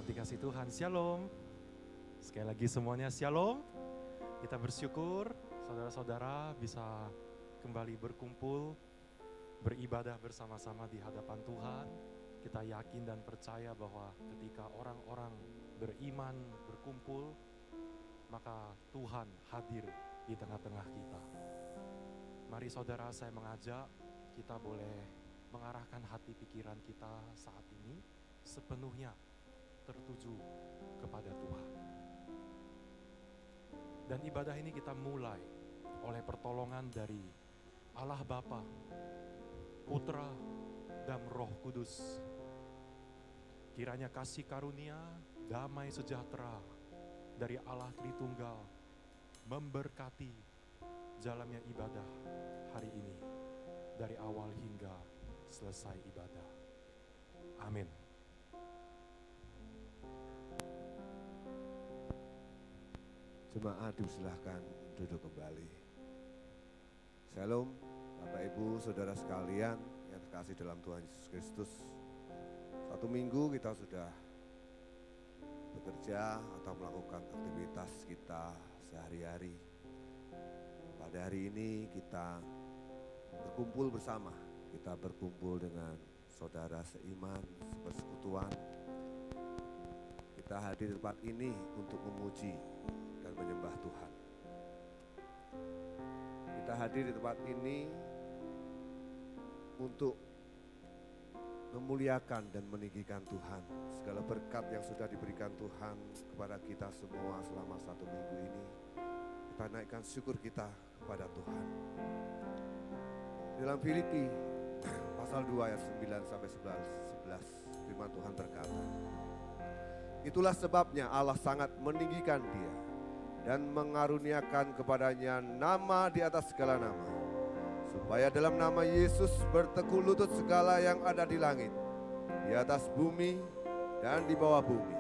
Jemaat dikasih Tuhan, Shalom. Sekali lagi semuanya Shalom. Kita bersyukur saudara-saudara bisa kembali berkumpul, beribadah bersama-sama di hadapan Tuhan. Kita yakin dan percaya bahwa ketika orang-orang beriman berkumpul, maka Tuhan hadir di tengah-tengah kita. Mari saudara, saya mengajak kita boleh mengarahkan hati pikiran kita saat ini sepenuhnya tertuju kepada Tuhan. Dan ibadah ini kita mulai oleh pertolongan dari Allah Bapa, Putra, dan Roh Kudus. Kiranya kasih karunia, damai sejahtera dari Allah Tritunggal memberkati jalannya ibadah hari ini dari awal hingga selesai ibadah. Amin. Jemaat disilahkan duduk kembali. Shalom, Bapak Ibu, Saudara sekalian yang terkasih dalam Tuhan Yesus Kristus. Satu minggu kita sudah bekerja atau melakukan aktivitas kita sehari-hari. Pada hari ini kita berkumpul bersama, kita berkumpul dengan saudara seiman, sepersekutuan. Kita hadir di tempat ini untuk memuji dan menyembah Tuhan. Kita hadir di tempat ini untuk memuliakan dan meninggikan Tuhan. Segala berkat yang sudah diberikan Tuhan kepada kita semua selama satu minggu ini, kita naikkan syukur kita kepada Tuhan. Dalam Filipi pasal 2 ayat 9 sampai 11 firman Tuhan berkata, itulah sebabnya Allah sangat meninggikan Dia dan mengaruniakan kepadanya nama di atas segala nama, supaya dalam nama Yesus bertekuk lutut segala yang ada di langit, di atas bumi dan di bawah bumi,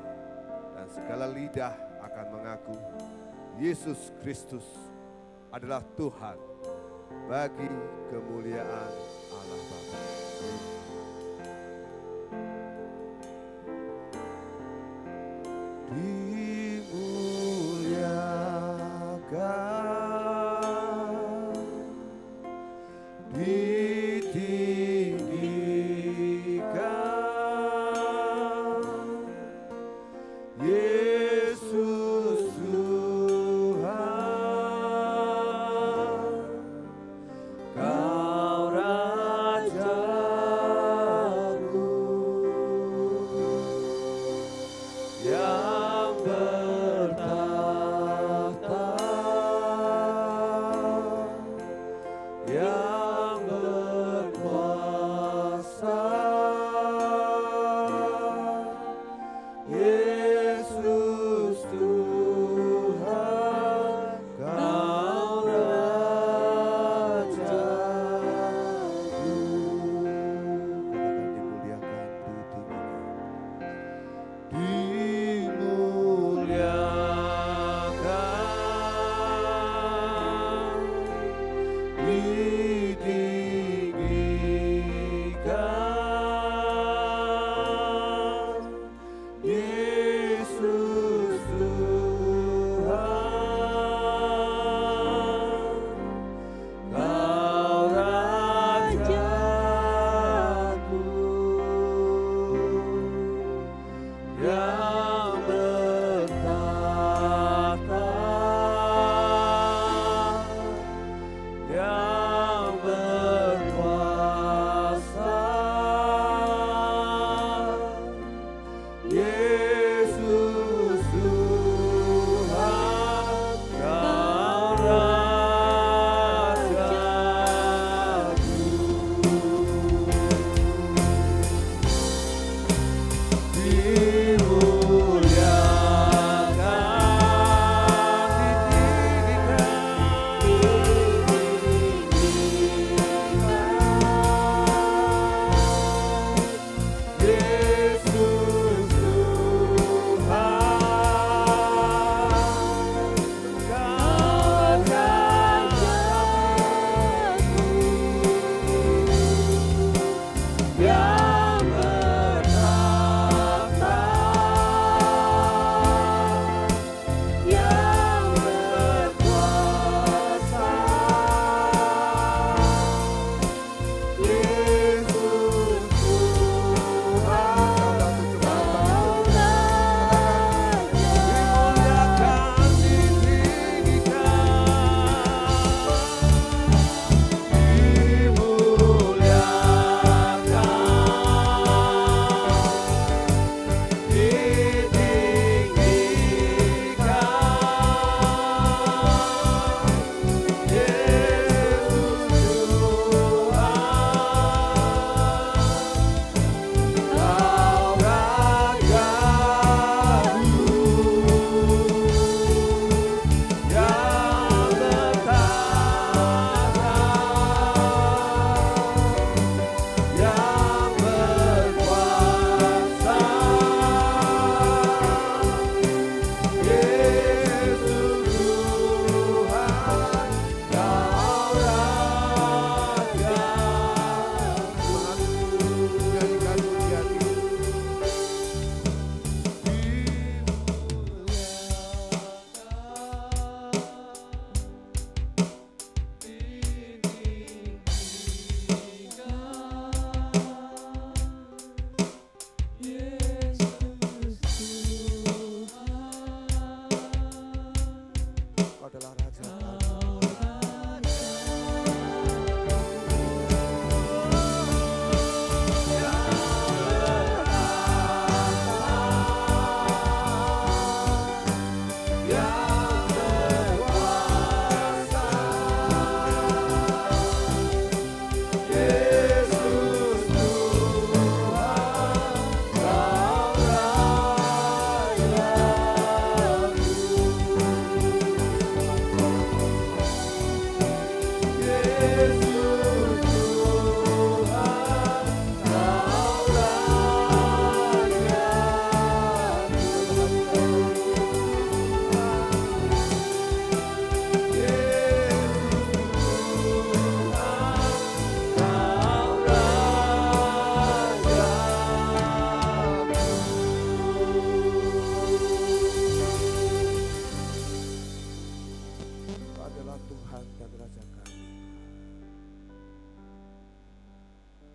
dan segala lidah akan mengaku Yesus Kristus adalah Tuhan, bagi kemuliaan Allah Bapa. Yang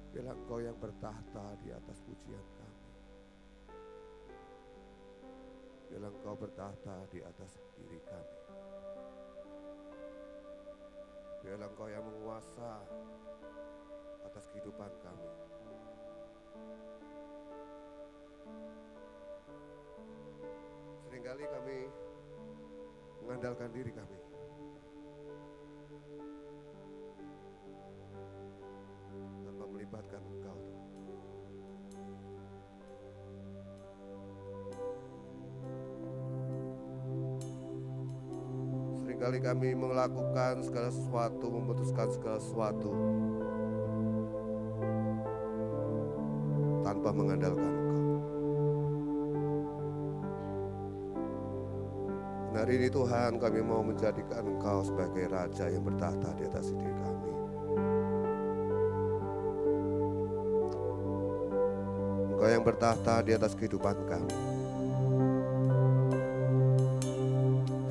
Biarlah Engkau yang bertahta di atas pujian kami. Biarlah Engkau bertahta di atas diri kami. Biarlah Engkau yang menguasa atas kehidupan kami. Seringkali kami mengandalkan diri kami. Tanpa melibatkan Engkau. Seringkali kami melakukan segala sesuatu, memutuskan segala sesuatu tanpa mengandalkan Engkau. Hari ini Tuhan, kami mau menjadikan Engkau sebagai Raja yang bertahta di atas diri kami. Engkau yang bertahta di atas kehidupan kami.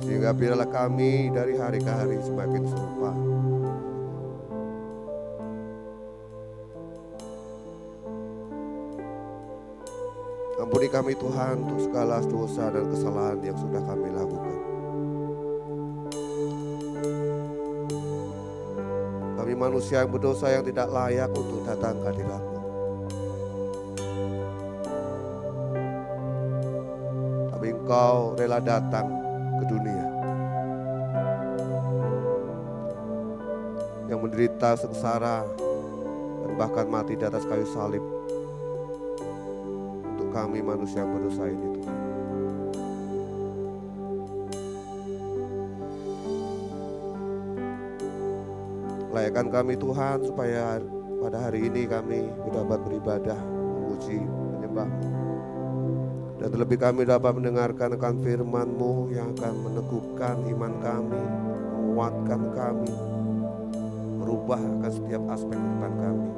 Sehingga biarlah kami dari hari ke hari semakin serupa. Ampuni kami Tuhan untuk segala dosa dan kesalahan yang sudah kami lakukan. Kami manusia yang berdosa yang tidak layak untuk datang ke hadirat-Mu. Tapi Engkau rela datang ke dunia yang menderita sengsara dan bahkan mati di atas kayu salib untuk kami manusia yang berdosa ini Tuhan. Layakkan kami Tuhan supaya pada hari ini kami dapat beribadah, memuji, menyembah-Mu. Dan terlebih kami dapat mendengarkan akan firman-Mu yang akan meneguhkan iman kami, menguatkan kami, merubah akan setiap aspek kehidupan kami.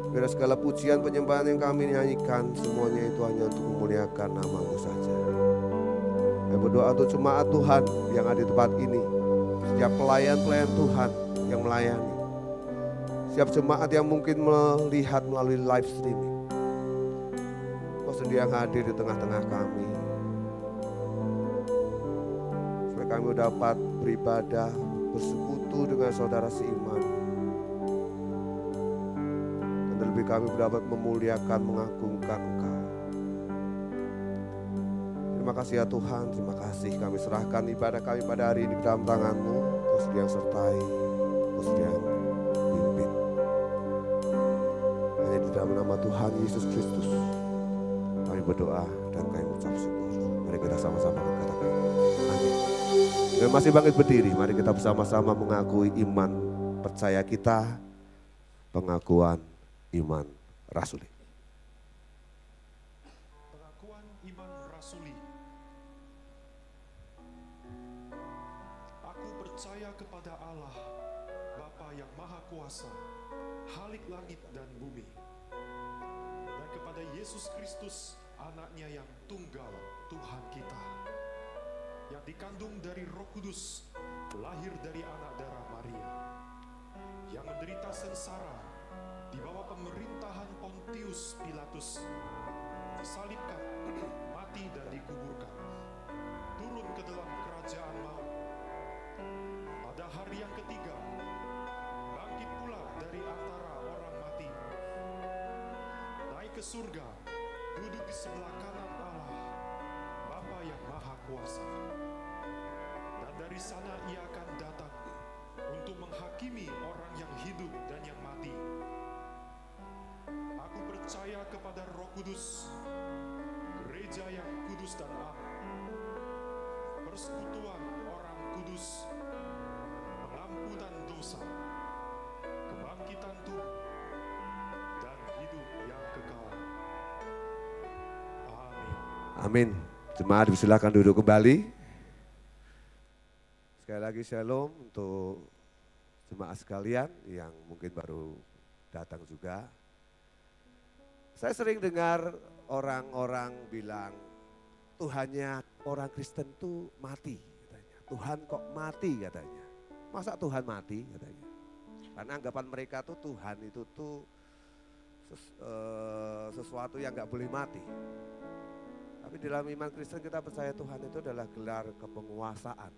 Biar segala pujian penyembahan yang kami nyanyikan semuanya itu hanya untuk memuliakan nama-Mu saja. Kami berdoa untuk jemaat Tuhan yang ada di tempat ini, setiap pelayan-pelayan Tuhan yang melayani, setiap jemaat yang mungkin melihat melalui live streaming. Kau sendiri yang hadir di tengah-tengah kami, supaya kami dapat beribadah, bersekutu dengan saudara seiman. Dan terlebih kami dapat memuliakan, mengagungkan Engkau. Terima kasih ya Tuhan, terima kasih kami serahkan ibadah kami pada hari ini ke dalam tangan-Mu. Kau sendiri yang sertai, Kau sendiri yang pimpin. Hanya di dalam nama Tuhan Yesus Kristus kami berdoa dan kami mengucap syukur. Mari kita sama-sama katakan amin. Dengan masih bangkit berdiri, mari kita bersama-sama mengakui iman percaya kita, pengakuan iman rasuli. Pengakuan iman rasuli. Aku percaya kepada Allah, Bapa yang Maha Kuasa, Khalik langit dan bumi, dan kepada Yesus Kristus, Anaknya yang tunggal, Tuhan kita, yang dikandung dari Roh Kudus, lahir dari anak darah Maria, yang menderita sengsara di bawah pemerintahan Pontius Pilatus, disalibkan, mati dan dikuburkan, turun ke dalam kerajaan maut. Pada hari yang ketiga, bangkit pula dari antara orang mati, naik ke surga, duduk di sebelah kanan Allah, Bapa yang Maha Kuasa. Dan dari sana Ia akan datang untuk menghakimi orang yang hidup dan yang mati. Aku percaya kepada Roh Kudus, gereja yang kudus dan am, persekutuan orang kudus, pengampunan dosa, kebangkitan tubuh, dan hidup yang kekal. Amin. Amin. Jemaat silakan duduk kembali. Sekali lagi shalom untuk jemaat sekalian yang mungkin baru datang juga. Saya sering dengar orang-orang bilang, Tuhannya orang Kristen tuh mati katanya. Tuhan kok mati katanya. Masa Tuhan mati katanya. Karena anggapan mereka tuh Tuhan itu tuh sesuatu yang gak boleh mati. Tapi dalam iman Kristen kita percaya Tuhan itu adalah gelar kepenguasaan.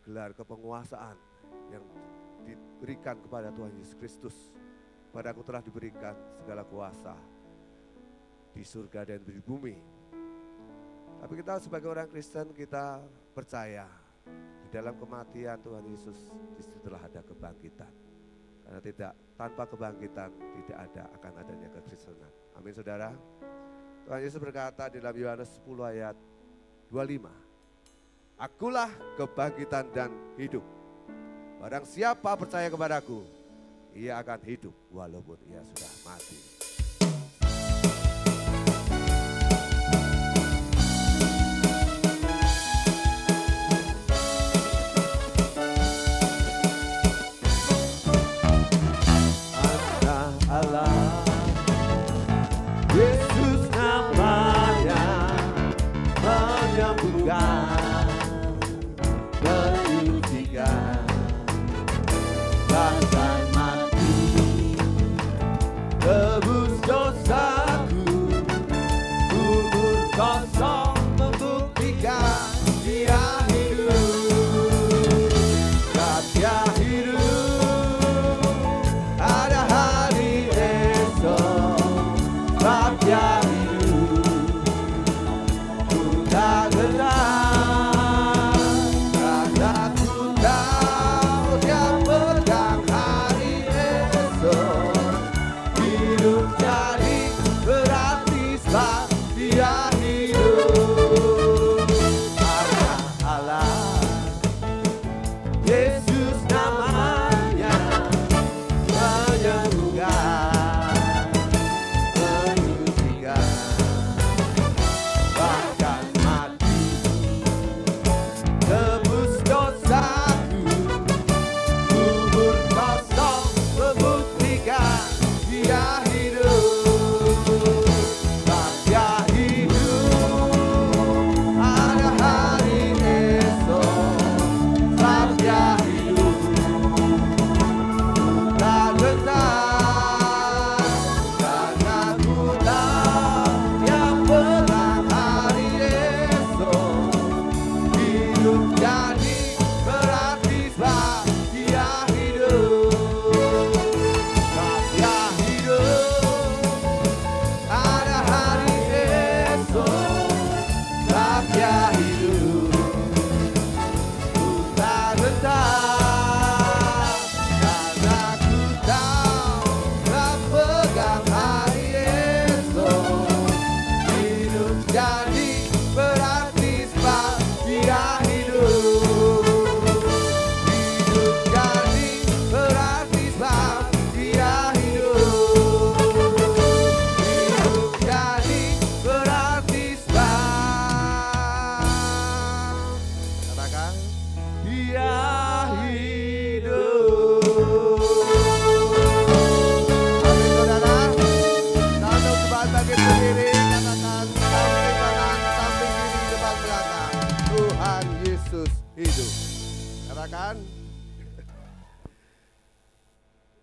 Gelar kepenguasaan yang diberikan kepada Tuhan Yesus Kristus. Padaku telah diberikan segala kuasa di surga dan di bumi. Tapi kita sebagai orang Kristen kita percaya di dalam kematian Tuhan Yesus disitulah ada kebangkitan. Karena tanpa kebangkitan tidak akan adanya kekristenan. Amin saudara. Tuhan Yesus berkata di dalam Yohanes 10 ayat 25. Akulah kebangkitan dan hidup. Barang siapa percaya kepadaku, ia akan hidup walaupun ia sudah mati.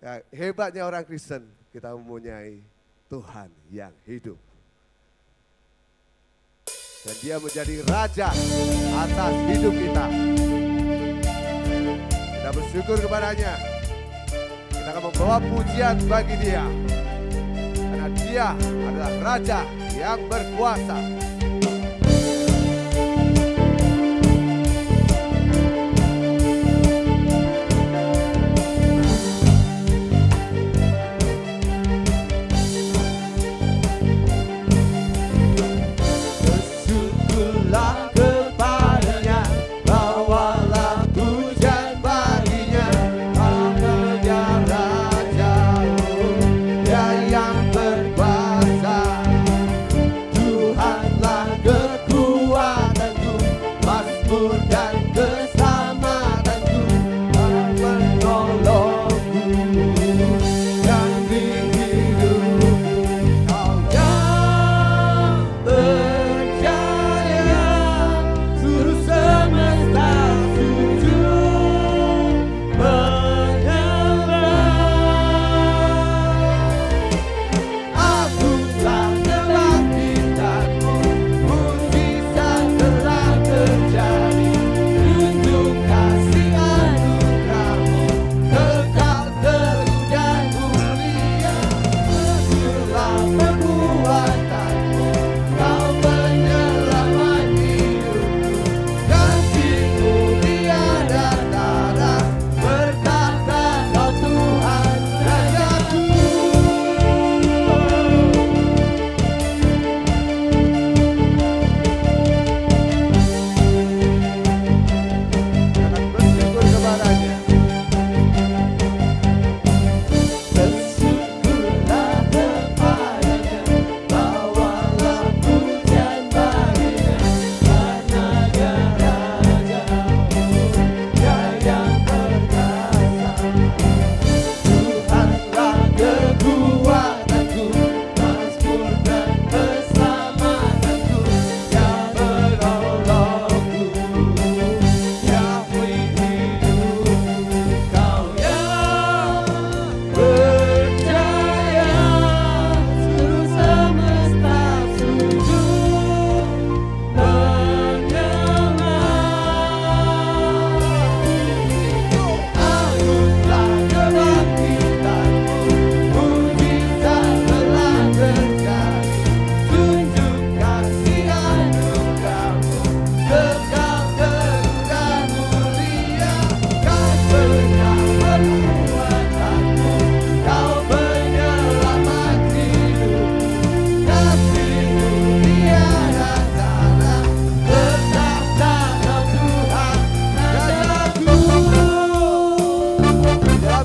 Ya, hebatnya orang Kristen, kita mempunyai Tuhan yang hidup. Dan dia menjadi raja atas hidup kita. Kita bersyukur kepadanya. Kita akan membawa pujian bagi dia. Karena dia adalah raja yang berkuasa. Tuhan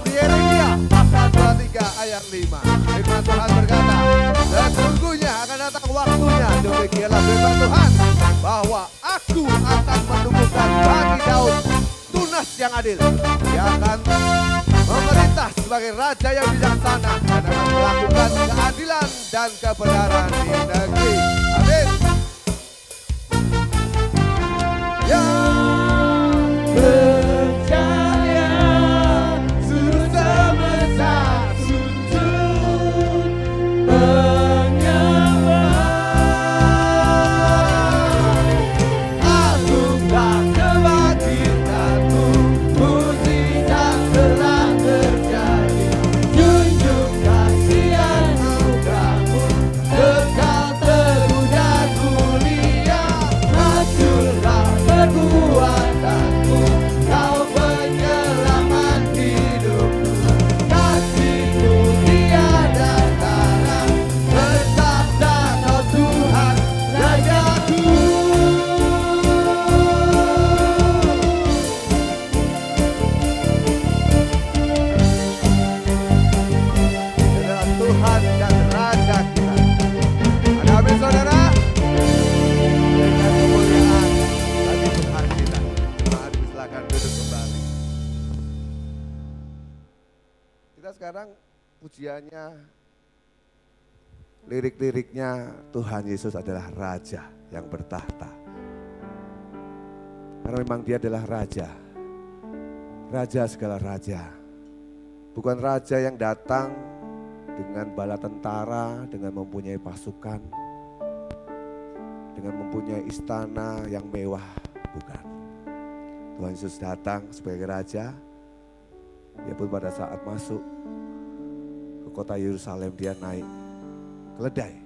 di Yeremia pasal 23 ayat 5. Firman Tuhan berkata, sesungguhnya akan datang waktunya, demikianlah firman Tuhan, bahwa aku akan menumbuhkan bagi Daud tunas yang adil. Dia akan memerintah sebagai raja yang bijaksana dan akan melakukan keadilan dan kebenaran di negeri. Amin. Yang percaya suruh semesta sujud menyembah. Agunglah kebangkitanmu, mujizat telah terjadi. Junjung kasih anugerahmu, kekal teguh dan mulia. Majulah perbuatanmu, kau penyelamat hidupku. Kasihmu tiada tara, bersabda kau Tuhan Rajaku. Adalah Tuhan dan Raja kita. Ada amin saudara? Dengan kemuliaan bagi Tuhan kita. Jemaat silakan duduk kembali. Kita sekarang pujiannya, lirik-liriknya Tuhan Yesus adalah Raja yang bertahta. Karena memang dia adalah Raja. Raja segala raja. Bukan raja yang datang dengan bala tentara, dengan mempunyai pasukan, dengan mempunyai istana yang mewah. Bukan. Tuhan Yesus datang sebagai Raja. Dia pun pada saat masuk ke kota Yerusalem, dia naik keledai.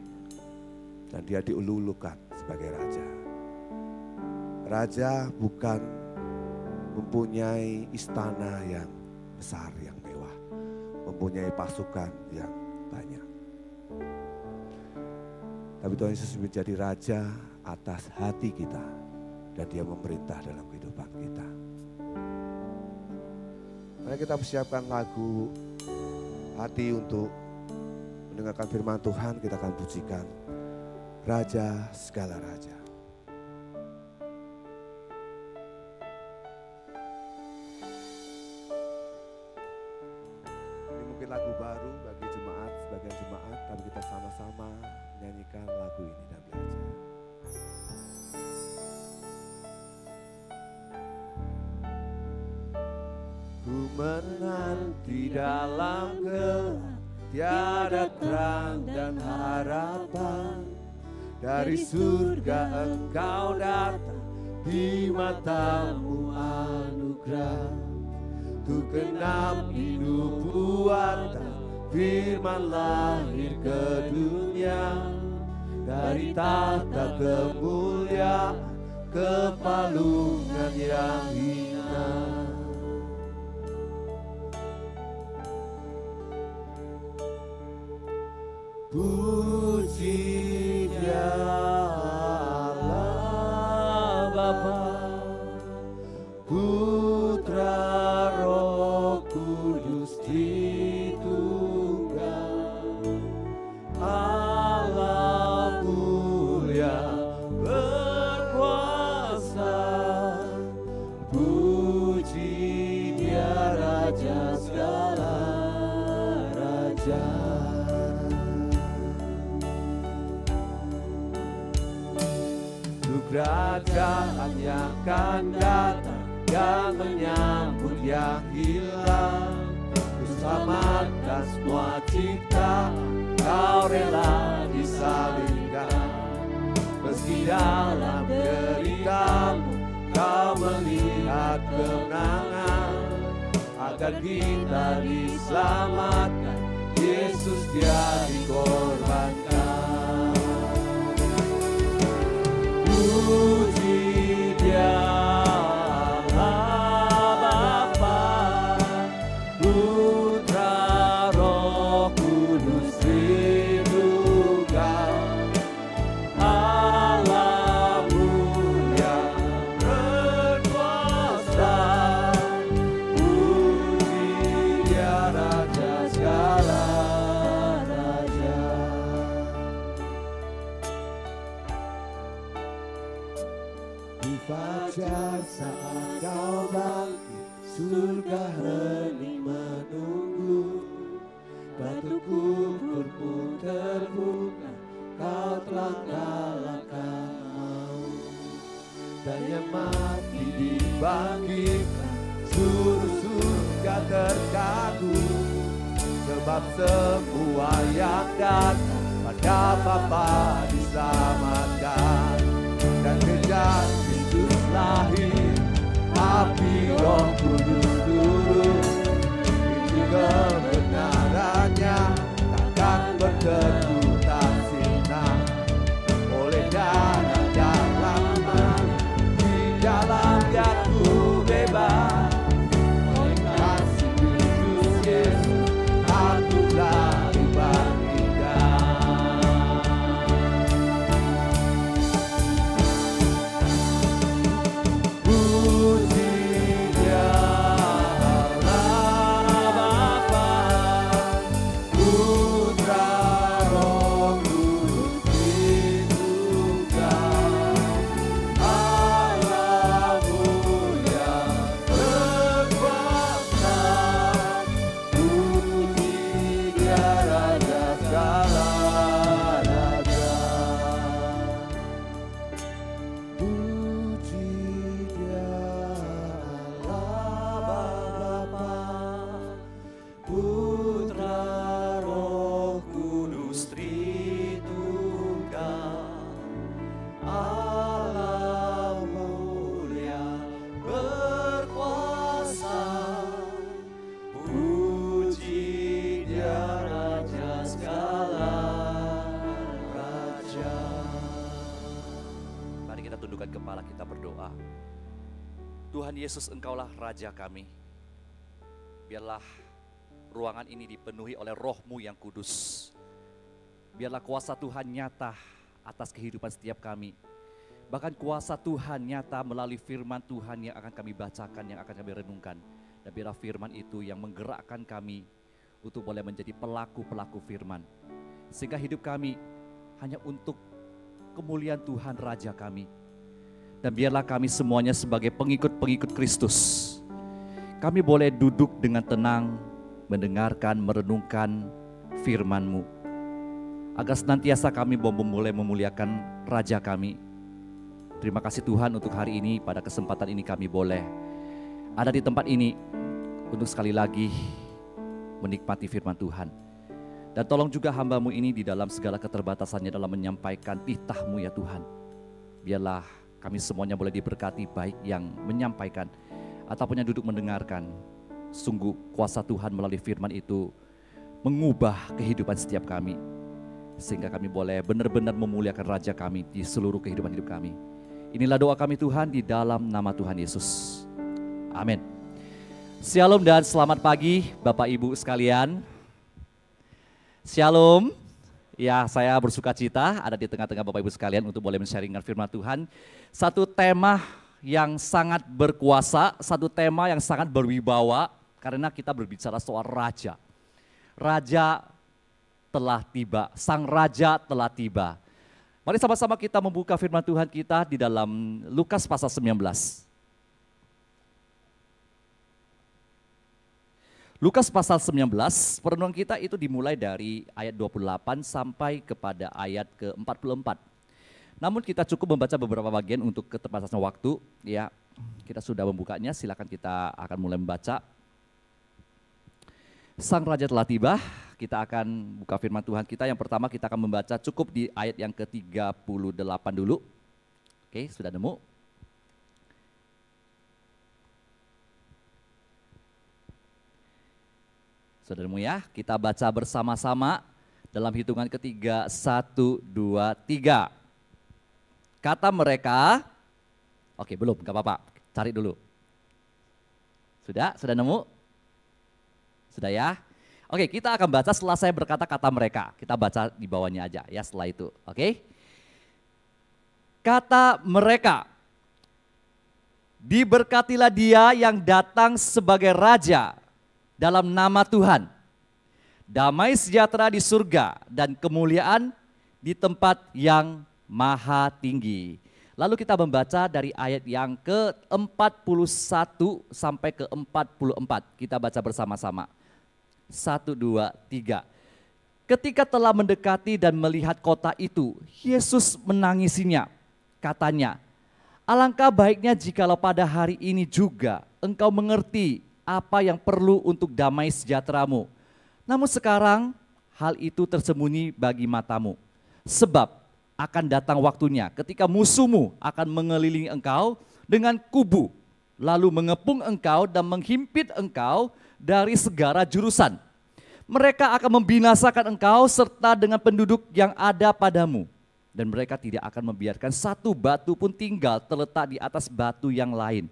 Dan dia diulu-ulukan sebagai Raja. Raja bukan mempunyai istana yang besar, yang mewah. Mempunyai pasukan yang banyak. Tapi Tuhan Yesus menjadi Raja atas hati kita. Dan dia memerintah dalam kehidupan kita. Mari kita persiapkan lagu hati untuk mendengarkan firman Tuhan. Kita akan pujikan Raja segala raja. Ini mungkin lagu baru bagi jemaat, sebagian jemaat, tapi kita sama-sama menyanyikan lagu ini dan belajar. Ku menanti dalam gelap, tiada terang dan harapan. Dari surga engkau datang, di matamu anugerah. Tu genapi nubuatan, firman lahir ke dunia. Dari tahta kemuliaan, kepalungan yang hina. Puji Dialah Bapa, Putra, Roh Kudus Tritunggal, Allah mulia berkuasa. Puji Dia Raja segala raja. Kerajaan yang akan datang, yang menyambut yang hilang. Kuselamatkan semua cipta, kau rela disalibkan. Meski dalam deritamu, kau melihat kemenangan. Agar kita diselamatkan, Yesus dia dikorbankan. Puji Dialah Bapa, Putra, Roh Kudus Tritunggal, Allah mulia berkuasa. Puji Dia kagum, sebab semua yang datang pada Bapa diselamatkan. Dan sejak Kristus lahir, api Roh Kudus turun, itu kebenarannya takkan berteduh tak sinar. Oleh darah dalaman, di dalamnya ku bebas. Oleh kasih Kristus Yesus, aku telah dibangkitkan. Puji Dia Allah Bapa, Putra Roh Kudus Tritunggal, Allah mulia berkuasa. Puji Dia Raja segala raja. Puji Dia Allah Bapa, Putra Roh Kudus Tritunggal, Allah mulia berkuasa. Puji Dia Raja segala raja. Mari kita tundukkan kepala, kita berdoa. Tuhan Yesus, Engkaulah Raja kami. Biarlah ruangan ini dipenuhi oleh Roh-Mu yang kudus. Biarlah kuasa Tuhan nyata atas kehidupan setiap kami. Bahkan kuasa Tuhan nyata melalui firman Tuhan yang akan kami bacakan, yang akan kami renungkan. Dan biarlah firman itu yang menggerakkan kami untuk boleh menjadi pelaku-pelaku firman. Sehingga hidup kami hanya untuk kemuliaan Tuhan Raja kami. Dan biarlah kami semuanya sebagai pengikut-pengikut Kristus, kami boleh duduk dengan tenang, mendengarkan, merenungkan firman-Mu. Agar senantiasa kami boleh memuliakan Raja kami. Terima kasih Tuhan untuk hari ini, pada kesempatan ini kami boleh ada di tempat ini untuk sekali lagi menikmati firman Tuhan. Dan tolong juga hamba-Mu ini di dalam segala keterbatasannya dalam menyampaikan titah-Mu ya Tuhan. Biarlah kami semuanya boleh diberkati, baik yang menyampaikan ataupun yang duduk mendengarkan. Sungguh kuasa Tuhan melalui firman itu mengubah kehidupan setiap kami. Sehingga kami boleh benar-benar memuliakan Raja kami di seluruh kehidupan hidup kami. Inilah doa kami Tuhan di dalam nama Tuhan Yesus. Amin. Shalom dan selamat pagi Bapak Ibu sekalian. Shalom. Ya, saya bersuka cita ada di tengah-tengah Bapak Ibu sekalian untuk boleh men-sharingkan firman Tuhan. Satu tema yang sangat berkuasa, satu tema yang sangat berwibawa, karena kita berbicara soal Raja. Raja telah tiba, Sang Raja telah tiba. Mari sama-sama kita membuka firman Tuhan kita di dalam Lukas pasal 19. Lukas pasal 19, perenungan kita itu dimulai dari ayat 28 sampai kepada ayat ke-44. Namun kita cukup membaca beberapa bagian untuk keterbatasan waktu. Ya, kita sudah membukanya, silakan kita akan mulai membaca. Sang Raja telah tiba, kita akan buka firman Tuhan kita. Yang pertama kita akan membaca cukup di ayat yang ke-38 dulu. Oke, sudah nemu? Saudaramu ya, kita baca bersama-sama dalam hitungan ketiga, 1, 2, 3. Kata mereka, oke belum, gak apa-apa, cari dulu. Sudah nemu? Sudah ya? Oke, kita akan baca setelah saya berkata kata mereka. Kita baca di bawahnya aja ya setelah itu, oke? Kata mereka, diberkatilah dia yang datang sebagai Raja dalam nama Tuhan. Damai sejahtera di surga dan kemuliaan di tempat yang maha tinggi. Lalu kita membaca dari ayat yang ke-41 sampai ke-44. Kita baca bersama-sama. 1, 2, 3. Ketika telah mendekati dan melihat kota itu, Yesus menangisinya. Katanya, alangkah baiknya jikalau pada hari ini juga engkau mengerti apa yang perlu untuk damai sejahteramu. Namun sekarang hal itu tersembunyi bagi matamu. Sebab akan datang waktunya ketika musuhmu akan mengelilingi engkau dengan kubu, lalu mengepung engkau dan menghimpit engkau dari segala jurusan. Mereka akan membinasakan engkau serta dengan penduduk yang ada padamu. Dan mereka tidak akan membiarkan satu batu pun tinggal terletak di atas batu yang lain.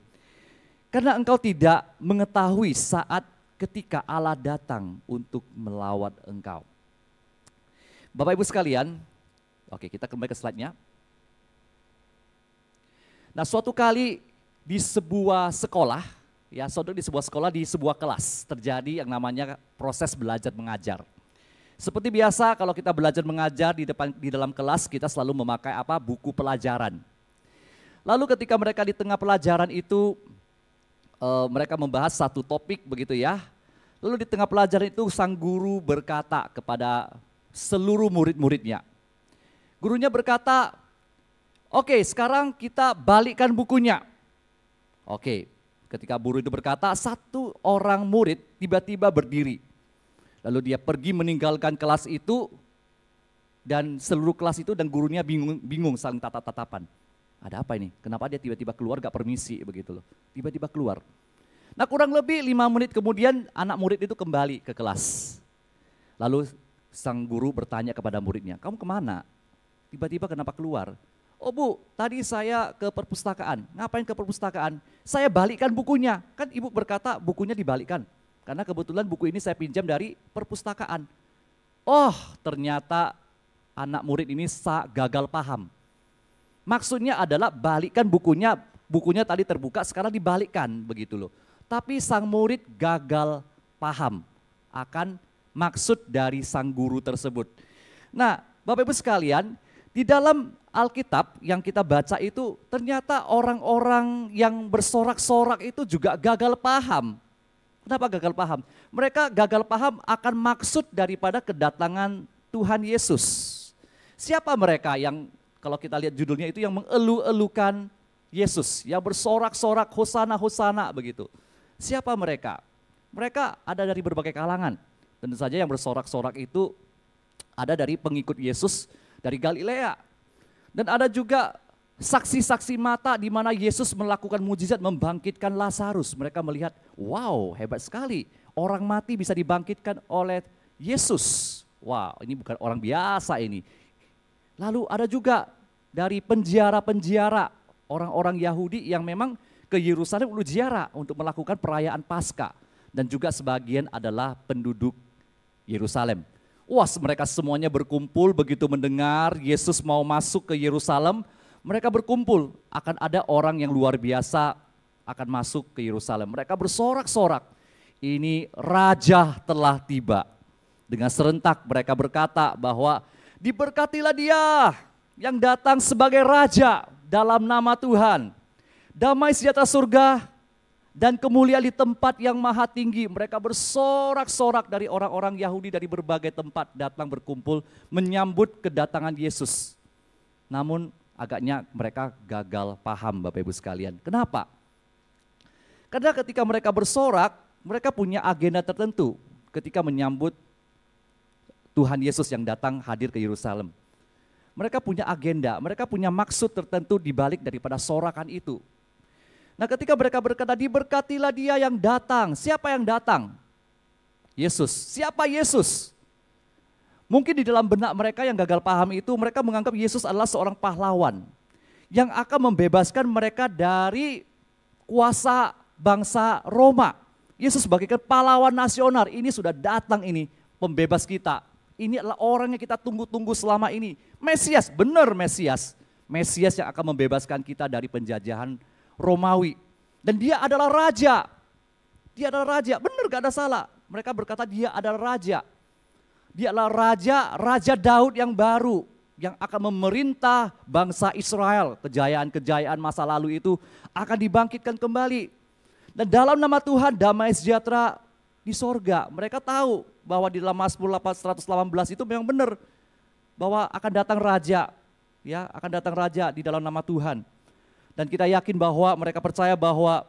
Karena engkau tidak mengetahui saat ketika Allah datang untuk melawat engkau. Bapak Ibu sekalian, oke kita kembali ke slide-nya. Nah suatu kali di sebuah sekolah, ya saudara di sebuah sekolah, di sebuah kelas terjadi yang namanya proses belajar mengajar. Seperti biasa kalau kita belajar mengajar di dalam kelas kita selalu memakai apa? Buku pelajaran. Lalu ketika mereka di tengah pelajaran itu mereka membahas satu topik begitu ya. Lalu di tengah pelajaran itu sang guru berkata kepada seluruh murid-muridnya. Gurunya berkata, "Oke, sekarang kita balikkan bukunya." Oke, ketika guru itu berkata, satu orang murid tiba-tiba berdiri. Lalu dia pergi meninggalkan kelas itu dan seluruh kelas itu dan gurunya bingung saling tatap-tatapan. Ada apa ini? Kenapa dia tiba-tiba keluar gak permisi begitu loh. Tiba-tiba keluar. Nah kurang lebih 5 menit kemudian anak murid itu kembali ke kelas. Lalu sang guru bertanya kepada muridnya, "Kamu kemana? Tiba-tiba kenapa keluar?" "Oh Bu, tadi saya ke perpustakaan." "Ngapain ke perpustakaan?" "Saya balikkan bukunya." Kan ibu berkata bukunya dibalikkan. Karena kebetulan buku ini saya pinjam dari perpustakaan. Oh, ternyata anak murid ini gagal paham. Maksudnya adalah balikkan bukunya, bukunya tadi terbuka sekarang dibalikkan begitu loh. Tapi sang murid gagal paham akan maksud dari sang guru tersebut. Nah, Bapak Ibu sekalian, di dalam Alkitab yang kita baca itu ternyata orang-orang yang bersorak-sorak itu juga gagal paham. Kenapa gagal paham? Mereka gagal paham akan maksud daripada kedatangan Tuhan Yesus. Siapa mereka yang kalau kita lihat judulnya itu yang mengelu-elukan Yesus, yang bersorak-sorak hosana hosana begitu. Siapa mereka? Mereka ada dari berbagai kalangan. Tentu saja yang bersorak-sorak itu ada dari pengikut Yesus dari Galilea. Dan ada juga saksi-saksi mata di mana Yesus melakukan mujizat membangkitkan Lazarus. Mereka melihat, wow hebat sekali, orang mati bisa dibangkitkan oleh Yesus. Wow, ini bukan orang biasa ini. Lalu ada juga dari penjara-penjara, orang-orang Yahudi yang memang ke Yerusalem untuk ziarah untuk melakukan perayaan Paskah. Dan juga sebagian adalah penduduk Yerusalem. Wah, mereka semuanya berkumpul begitu mendengar Yesus mau masuk ke Yerusalem. Mereka berkumpul, akan ada orang yang luar biasa akan masuk ke Yerusalem. Mereka bersorak-sorak, ini raja telah tiba. Dengan serentak mereka berkata bahwa diberkatilah dia yang datang sebagai raja dalam nama Tuhan. Damai sejahtera surga dan kemuliaan di tempat yang maha tinggi. Mereka bersorak-sorak dari orang-orang Yahudi dari berbagai tempat datang berkumpul menyambut kedatangan Yesus. Namun agaknya mereka gagal paham Bapak Ibu sekalian. Kenapa? Karena ketika mereka bersorak, mereka punya agenda tertentu ketika menyambut Tuhan Yesus yang datang hadir ke Yerusalem. Mereka punya agenda, mereka punya maksud tertentu di balik daripada sorakan itu. Nah ketika mereka berkata, diberkatilah dia yang datang. Siapa yang datang? Yesus. Siapa Yesus? Mungkin di dalam benak mereka yang gagal paham itu, mereka menganggap Yesus adalah seorang pahlawan yang akan membebaskan mereka dari kuasa bangsa Roma. Yesus bagaikan pahlawan nasional, ini sudah datang ini pembebas kita. Ini adalah orang yang kita tunggu-tunggu selama ini. Mesias, benar Mesias. Mesias yang akan membebaskan kita dari penjajahan Romawi. Dan dia adalah raja. Dia adalah raja, benar gak ada salah. Mereka berkata dia adalah raja. Dia adalah raja, Raja Daud yang baru. Yang akan memerintah bangsa Israel. Kejayaan-kejayaan masa lalu itu akan dibangkitkan kembali. Dan dalam nama Tuhan damai sejahtera di sorga. Mereka tahu bahwa di dalam Mazmur 118 itu memang benar. Bahwa akan datang raja. Ya, akan datang raja di dalam nama Tuhan. Dan kita yakin bahwa mereka percaya bahwa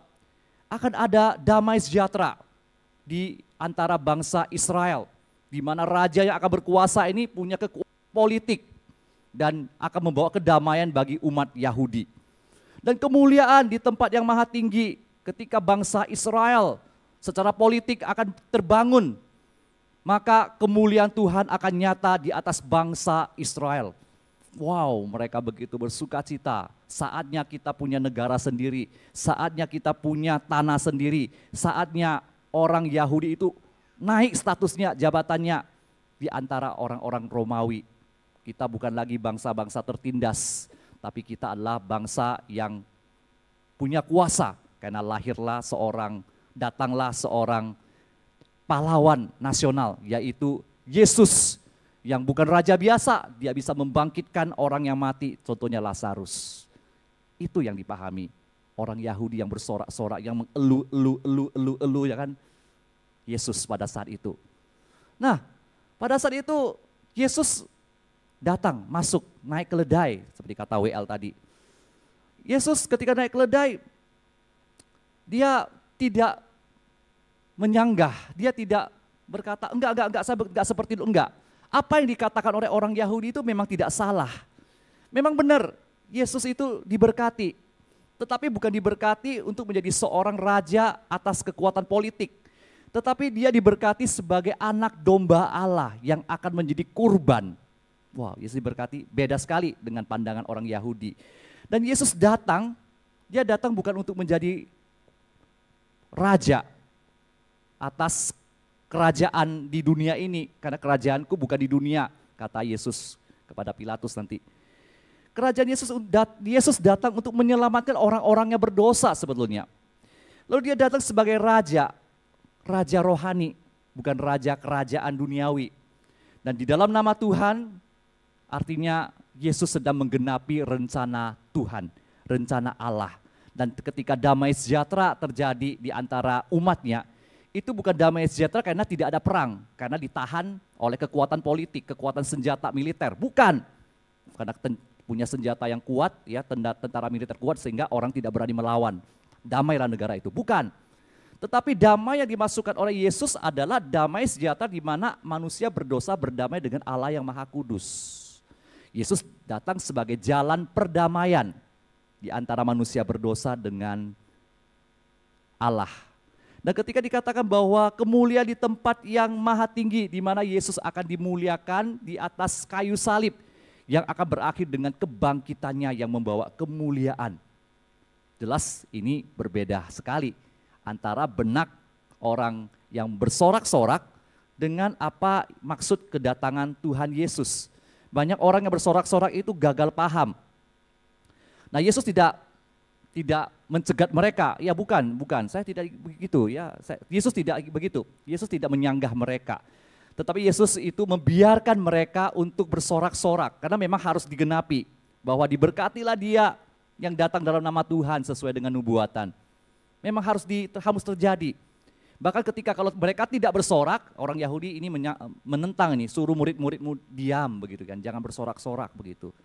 akan ada damai sejahtera di antara bangsa Israel, di mana raja yang akan berkuasa ini punya kekuatan politik dan akan membawa kedamaian bagi umat Yahudi. Dan kemuliaan di tempat yang maha tinggi ketika bangsa Israel secara politik akan terbangun, maka kemuliaan Tuhan akan nyata di atas bangsa Israel. Wow, mereka begitu bersukacita. Saatnya kita punya negara sendiri, saatnya kita punya tanah sendiri, saatnya orang Yahudi itu naik statusnya, jabatannya di antara orang-orang Romawi. Kita bukan lagi bangsa-bangsa tertindas, tapi kita adalah bangsa yang punya kuasa. Karena datanglah seorang pahlawan nasional, yaitu Yesus, yang bukan raja biasa, dia bisa membangkitkan orang yang mati, contohnya Lazarus. Itu yang dipahami orang Yahudi yang bersorak-sorak, yang mengeluh, ya kan, Yesus pada saat itu. Nah, pada saat itu Yesus datang, masuk, naik keledai, seperti kata WL tadi. Yesus ketika naik keledai, dia tidak menyanggah, dia tidak berkata, enggak seperti itu, enggak. Apa yang dikatakan oleh orang Yahudi itu memang tidak salah. Memang benar, Yesus itu diberkati. Tetapi bukan diberkati untuk menjadi seorang raja atas kekuatan politik. Tetapi dia diberkati sebagai anak domba Allah yang akan menjadi kurban. Wow, Yesus diberkati beda sekali dengan pandangan orang Yahudi. Dan Yesus datang, dia datang bukan untuk menjadi raja atas kerajaan di dunia ini, karena kerajaanku bukan di dunia, kata Yesus kepada Pilatus nanti. Kerajaan Yesus datang untuk menyelamatkan orang-orang yang berdosa sebetulnya. Lalu dia datang sebagai raja rohani, bukan raja kerajaan duniawi. Dan di dalam nama Tuhan, artinya Yesus sedang menggenapi rencana Tuhan, rencana Allah. Dan ketika damai sejahtera terjadi di antara umatnya, itu bukan damai sejahtera karena tidak ada perang, karena ditahan oleh kekuatan politik, kekuatan senjata militer, bukan. Karena punya senjata yang kuat, ya tentara militer kuat sehingga orang tidak berani melawan. Damailah negara itu, bukan. Tetapi damai yang dimasukkan oleh Yesus adalah damai sejahtera di mana manusia berdosa berdamai dengan Allah yang Maha Kudus. Yesus datang sebagai jalan perdamaian di antara manusia berdosa dengan Allah. Dan ketika dikatakan bahwa kemuliaan di tempat yang maha tinggi, di mana Yesus akan dimuliakan di atas kayu salib, yang akan berakhir dengan kebangkitannya yang membawa kemuliaan. Jelas ini berbeda sekali antara benak orang yang bersorak-sorak dengan apa maksud kedatangan Tuhan Yesus. Banyak orang yang bersorak-sorak itu gagal paham. Nah, Yesus tidak mencegat mereka, ya bukan, saya tidak begitu ya. Yesus tidak begitu, Yesus tidak menyanggah mereka. Tetapi Yesus itu membiarkan mereka untuk bersorak-sorak, karena memang harus digenapi, bahwa diberkatilah dia yang datang dalam nama Tuhan sesuai dengan nubuatan. Memang harus terjadi. Bahkan ketika kalau mereka tidak bersorak, orang Yahudi ini menentang ini, suruh murid-muridmu diam begitu kan, jangan bersorak-sorak begitu.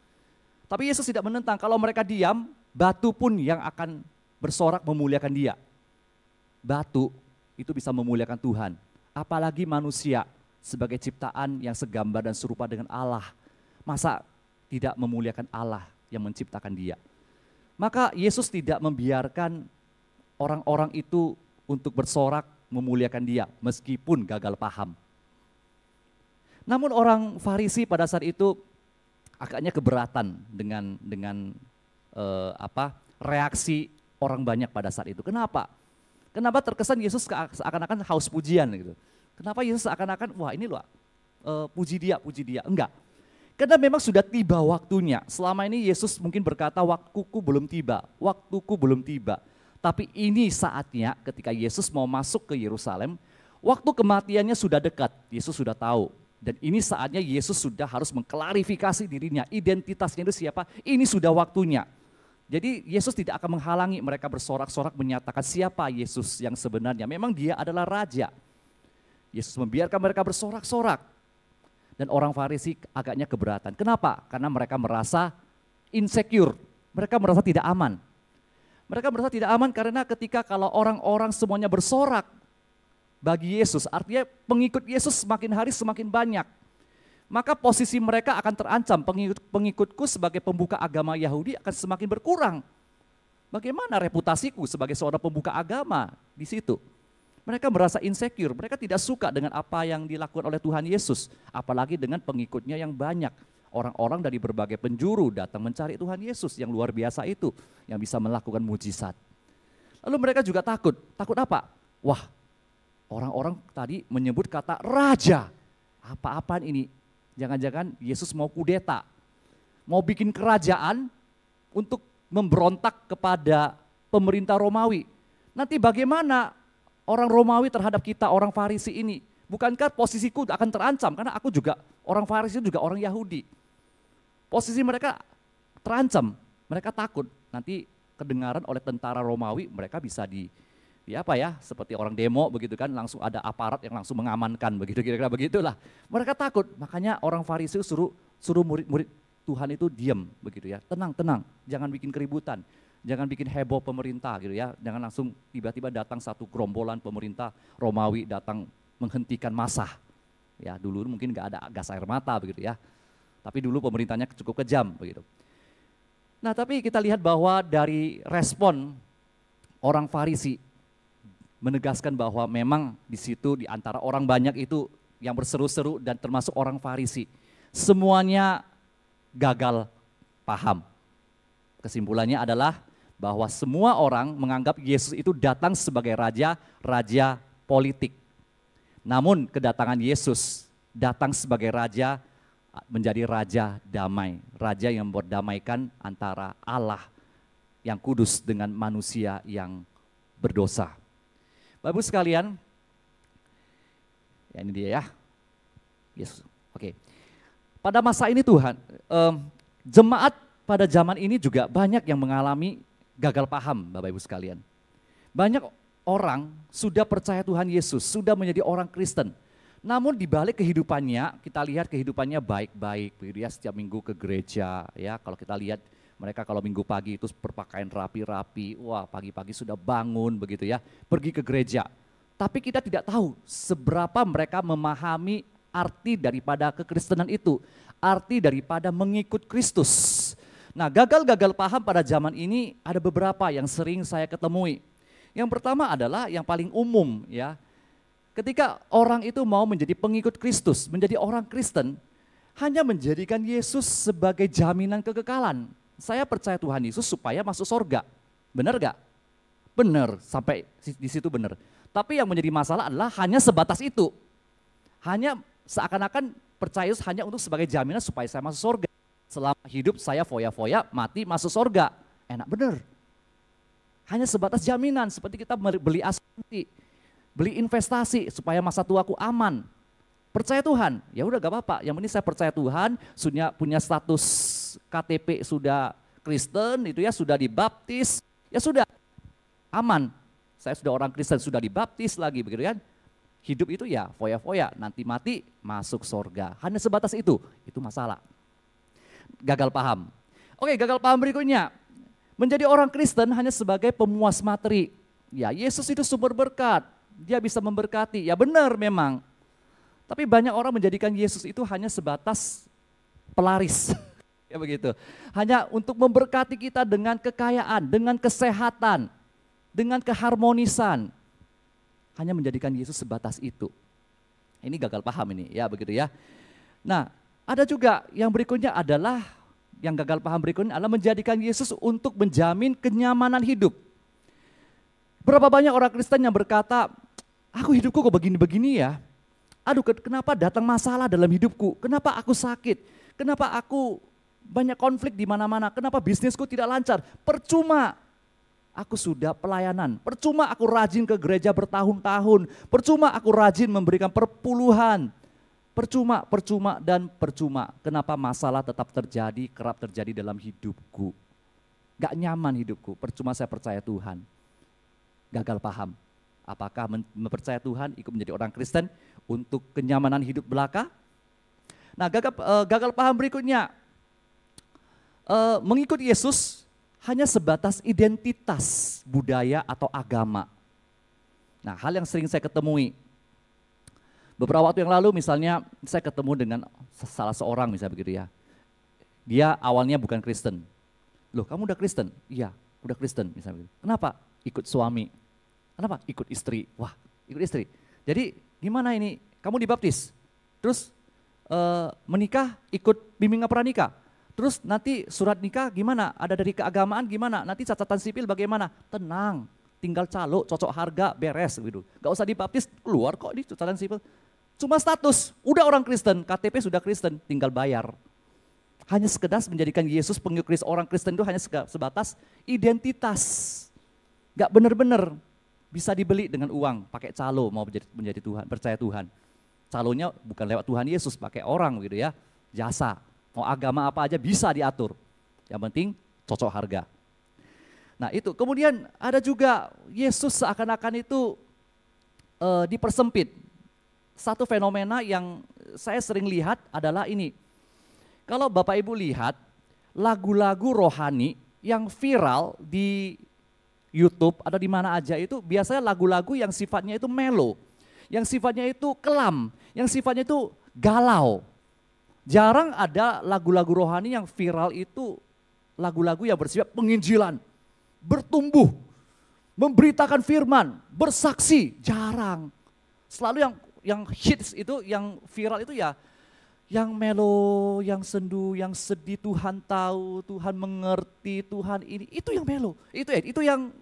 Tapi Yesus tidak menentang, kalau mereka diam, batu pun yang akan bersorak memuliakan dia. Batu itu bisa memuliakan Tuhan, apalagi manusia sebagai ciptaan yang segambar dan serupa dengan Allah. Masa tidak memuliakan Allah yang menciptakan dia? Maka Yesus tidak membiarkan orang-orang itu untuk bersorak memuliakan dia meskipun gagal paham. Namun orang Farisi pada saat itu agaknya keberatan dengan reaksi orang banyak pada saat itu. Kenapa? Kenapa terkesan Yesus seakan-akan haus pujian gitu? Kenapa Yesus seakan-akan wah ini loh puji dia. Enggak. Karena memang sudah tiba waktunya. Selama ini Yesus mungkin berkata waktuku belum tiba. Tapi ini saatnya ketika Yesus mau masuk ke Yerusalem, waktu kematiannya sudah dekat. Yesus sudah tahu. Dan ini saatnya Yesus sudah harus mengklarifikasi dirinya, identitasnya itu siapa, ini sudah waktunya. Jadi Yesus tidak akan menghalangi mereka bersorak-sorak menyatakan siapa Yesus yang sebenarnya. Memang dia adalah Raja. Yesus membiarkan mereka bersorak-sorak. Dan orang Farisi agaknya keberatan. Kenapa? Karena mereka merasa insecure, mereka merasa tidak aman. Mereka merasa tidak aman karena ketika kalau orang-orang semuanya bersorak bagi Yesus, artinya pengikut Yesus semakin hari semakin banyak. Maka posisi mereka akan terancam, pengikutku sebagai pembuka agama Yahudi akan semakin berkurang. Bagaimana reputasiku sebagai seorang pembuka agama di situ? Mereka merasa insecure, mereka tidak suka dengan apa yang dilakukan oleh Tuhan Yesus. Apalagi dengan pengikutnya yang banyak. Orang-orang dari berbagai penjuru datang mencari Tuhan Yesus yang luar biasa itu, yang bisa melakukan mujizat. Lalu mereka juga takut. Takut apa? Wah, orang-orang tadi menyebut kata raja. Apa-apaan ini? Jangan-jangan Yesus mau kudeta, mau bikin kerajaan untuk memberontak kepada pemerintah Romawi. Nanti bagaimana orang Romawi terhadap kita, orang Farisi ini? Bukankah posisiku akan terancam? Karena aku juga, orang Farisi juga orang Yahudi. Posisi mereka terancam, mereka takut. Nanti kedengaran oleh tentara Romawi, mereka bisa seperti orang demo begitu kan, langsung ada aparat yang langsung mengamankan begitu, kira-kira begitulah. Mereka takut, makanya orang Farisi suruh murid-murid Tuhan itu diam begitu ya, tenang, jangan bikin keributan, jangan bikin heboh pemerintah gitu ya, jangan langsung tiba-tiba datang satu gerombolan pemerintah Romawi datang menghentikan massa. Ya dulu mungkin nggak ada gas air mata begitu ya, tapi dulu pemerintahnya cukup kejam begitu. Nah tapi kita lihat bahwa dari respon orang Farisi menegaskan bahwa memang di situ di antara orang banyak itu yang berseru-seru dan termasuk orang Farisi, semuanya gagal paham. Kesimpulannya adalah bahwa semua orang menganggap Yesus itu datang sebagai raja politik. Namun kedatangan Yesus datang sebagai raja, menjadi raja damai, raja yang berdamaikan antara Allah yang kudus dengan manusia yang berdosa. Bapak Ibu sekalian, ya ini dia ya, Yesus. Oke. Pada masa ini Tuhan, jemaat pada zaman ini juga banyak yang mengalami gagal paham, Bapak Ibu sekalian. Banyak orang sudah percaya Tuhan Yesus, sudah menjadi orang Kristen. Namun di balik kehidupannya, kita lihat kehidupannya baik-baik, begitu ya, setiap minggu ke gereja, ya. Kalau kita lihat mereka kalau minggu pagi itu berpakaian rapi-rapi, wah pagi-pagi sudah bangun begitu ya, pergi ke gereja. Tapi kita tidak tahu seberapa mereka memahami arti daripada kekristenan itu, arti daripada mengikut Kristus. Nah gagal-gagal paham pada zaman ini ada beberapa yang sering saya ketemui. Yang pertama adalah yang paling umum ya, ketika orang itu mau menjadi pengikut Kristus, menjadi orang Kristen, hanya menjadikan Yesus sebagai jaminan kekekalan. Saya percaya Tuhan Yesus supaya masuk surga. Benar gak? Benar, sampai di situ benar. Tapi yang menjadi masalah adalah hanya sebatas itu. Hanya seakan-akan percaya Yesus hanya untuk sebagai jaminan supaya saya masuk surga. Selama hidup saya foya-foya, mati masuk surga. Enak benar. Hanya sebatas jaminan, seperti kita beli asuransi, beli investasi supaya masa tuaku aman. Percaya Tuhan, ya udah gak apa-apa. Yang penting saya percaya Tuhan, sudah punya status KTP sudah Kristen, itu ya sudah dibaptis, ya sudah aman. Saya sudah orang Kristen, sudah dibaptis lagi begitu kan. Hidup itu ya foya-foya, nanti mati masuk surga. Hanya sebatas itu masalah. Gagal paham. Oke, gagal paham berikutnya. Menjadi orang Kristen hanya sebagai pemuas materi. Ya, Yesus itu sumber berkat. Dia bisa memberkati. Ya benar memang. Tapi banyak orang menjadikan Yesus itu hanya sebatas pelaris. Ya begitu. Hanya untuk memberkati kita dengan kekayaan, dengan kesehatan, dengan keharmonisan. Hanya menjadikan Yesus sebatas itu. Ini gagal paham ini, ya begitu ya. Nah, ada juga yang berikutnya adalah, yang gagal paham berikutnya adalah menjadikan Yesus untuk menjamin kenyamanan hidup. Berapa banyak orang Kristen yang berkata, aku hidupku kok begini-begini ya. Aduh, kenapa datang masalah dalam hidupku? Kenapa aku sakit? Kenapa aku banyak konflik di mana-mana? Kenapa bisnisku tidak lancar? Percuma aku sudah pelayanan. Percuma aku rajin ke gereja bertahun-tahun. Percuma aku rajin memberikan perpuluhan. Percuma, dan percuma. Kenapa masalah tetap terjadi, kerap terjadi dalam hidupku? Gak nyaman hidupku, percuma saya percaya Tuhan. Gagal paham. Apakah mempercaya Tuhan, ikut menjadi orang Kristen untuk kenyamanan hidup belaka? Nah gagal paham berikutnya, mengikut Yesus hanya sebatas identitas budaya atau agama. Nah, hal yang sering saya ketemui, beberapa waktu yang lalu misalnya saya ketemu dengan salah seorang misalnya begitu ya. Dia awalnya bukan Kristen. Loh, kamu udah Kristen? Iya, udah Kristen misalnya begitu. Kenapa? Ikut suami. Kenapa? Ikut istri. Wah, ikut istri. Jadi gimana ini? Kamu dibaptis, terus menikah ikut bimbingan pranikah. Terus nanti surat nikah gimana? Ada dari keagamaan gimana? Nanti catatan sipil bagaimana? Tenang, tinggal calo, cocok harga, beres gitu. Gak usah dibaptis, keluar kok di catatan sipil. Cuma status, udah orang Kristen, KTP sudah Kristen, tinggal bayar. Hanya sekedar menjadikan Yesus pengikut orang Kristen itu hanya sebatas identitas. Gak benar-benar bisa dibeli dengan uang, pakai calo mau menjadi Tuhan, percaya Tuhan. Calonya bukan lewat Tuhan Yesus, pakai orang gitu ya, jasa. Mau agama apa aja bisa diatur. Yang penting cocok harga. Nah itu, kemudian ada juga Yesus seakan-akan itu dipersempit. Satu fenomena yang saya sering lihat adalah ini. Kalau Bapak Ibu lihat lagu-lagu rohani yang viral di YouTube atau di mana aja itu biasanya lagu-lagu yang sifatnya itu melo, yang sifatnya itu kelam, yang sifatnya itu galau. Jarang ada lagu-lagu rohani yang viral itu lagu-lagu yang bersifat penginjilan, bertumbuh, memberitakan firman, bersaksi, jarang. Selalu yang hits itu, yang viral itu ya yang melo, yang sendu, yang sedih, Tuhan tahu, Tuhan mengerti, Tuhan ini, itu yang melo. Itu yang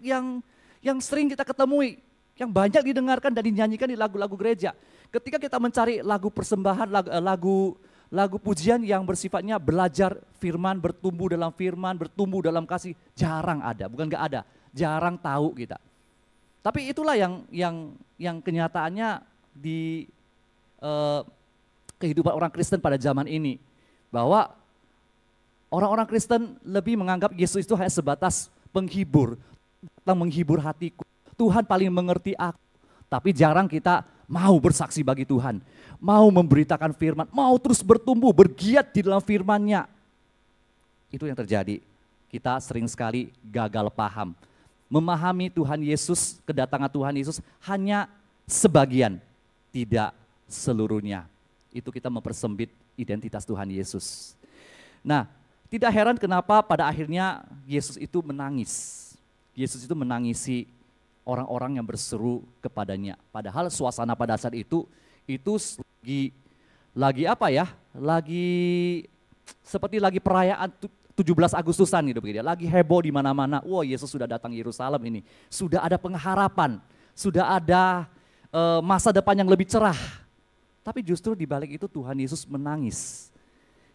sering kita ketemui, yang banyak didengarkan dan dinyanyikan di lagu-lagu gereja. Ketika kita mencari lagu persembahan, lagu pujian yang bersifatnya belajar firman, bertumbuh dalam kasih, jarang ada, bukan enggak ada, jarang tahu kita. Tapi itulah yang kenyataannya di kehidupan orang Kristen pada zaman ini, bahwa orang-orang Kristen lebih menganggap Yesus itu hanya sebatas penghibur, menghibur hatiku. Tuhan paling mengerti aku, tapi jarang kita mau bersaksi bagi Tuhan, mau memberitakan firman, mau terus bertumbuh, bergiat di dalam firman-Nya. Itu yang terjadi. Kita sering sekali gagal paham. Memahami Tuhan Yesus, kedatangan Tuhan Yesus hanya sebagian, tidak seluruhnya. Itu kita mempersempit identitas Tuhan Yesus. Nah, tidak heran kenapa pada akhirnya Yesus itu menangis. Yesus itu menangisi orang-orang yang berseru kepadanya. Padahal suasana pada saat itu lagi apa ya? Lagi seperti lagi perayaan 17 Agustusan gitu begitu. Lagi heboh di mana-mana. Wah, Yesus sudah datang Yerusalem ini. Sudah ada pengharapan, sudah ada masa depan yang lebih cerah. Tapi justru di balik itu Tuhan Yesus menangis.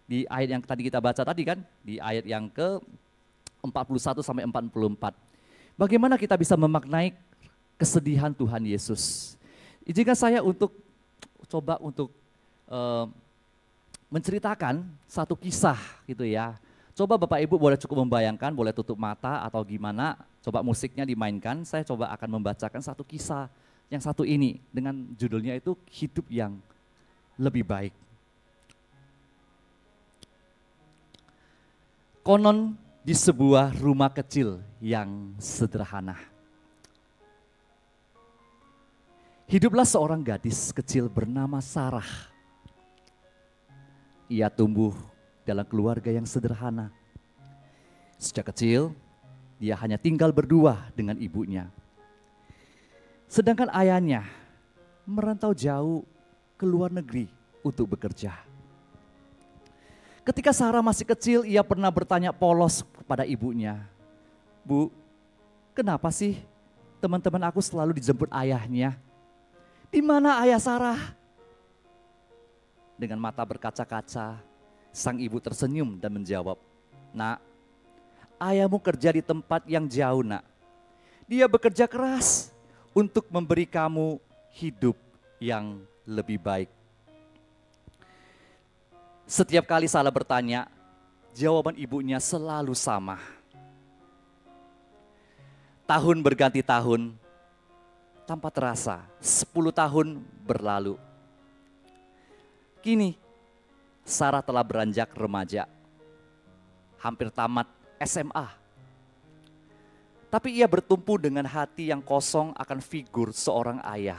Di ayat yang tadi kita baca tadi kan, di ayat yang ke-41 sampai 44. Bagaimana kita bisa memaknai kesedihan Tuhan Yesus? Izinkan saya coba untuk menceritakan satu kisah gitu ya. Coba Bapak Ibu boleh cukup membayangkan, boleh tutup mata atau gimana, coba musiknya dimainkan, saya coba akan membacakan satu kisah yang satu ini dengan judulnya itu Hidup yang Lebih Baik. Konon di sebuah rumah kecil yang sederhana, hiduplah seorang gadis kecil bernama Sarah. Ia tumbuh dalam keluarga yang sederhana. Sejak kecil, dia hanya tinggal berdua dengan ibunya. Sedangkan ayahnya merantau jauh ke luar negeri untuk bekerja. Ketika Sarah masih kecil, ia pernah bertanya polos kepada ibunya, "Bu, kenapa sih teman-teman aku selalu dijemput ayahnya? Di mana ayah Sarah?" Dengan mata berkaca-kaca, sang ibu tersenyum dan menjawab, "Nak, ayahmu kerja di tempat yang jauh, Nak. Dia bekerja keras untuk memberi kamu hidup yang lebih baik." Setiap kali Sarah bertanya, jawaban ibunya selalu sama. Tahun berganti tahun, tanpa terasa 10 tahun berlalu. Kini Sarah telah beranjak remaja, hampir tamat SMA. Tapi ia bertumpu dengan hati yang kosong akan figur seorang ayah.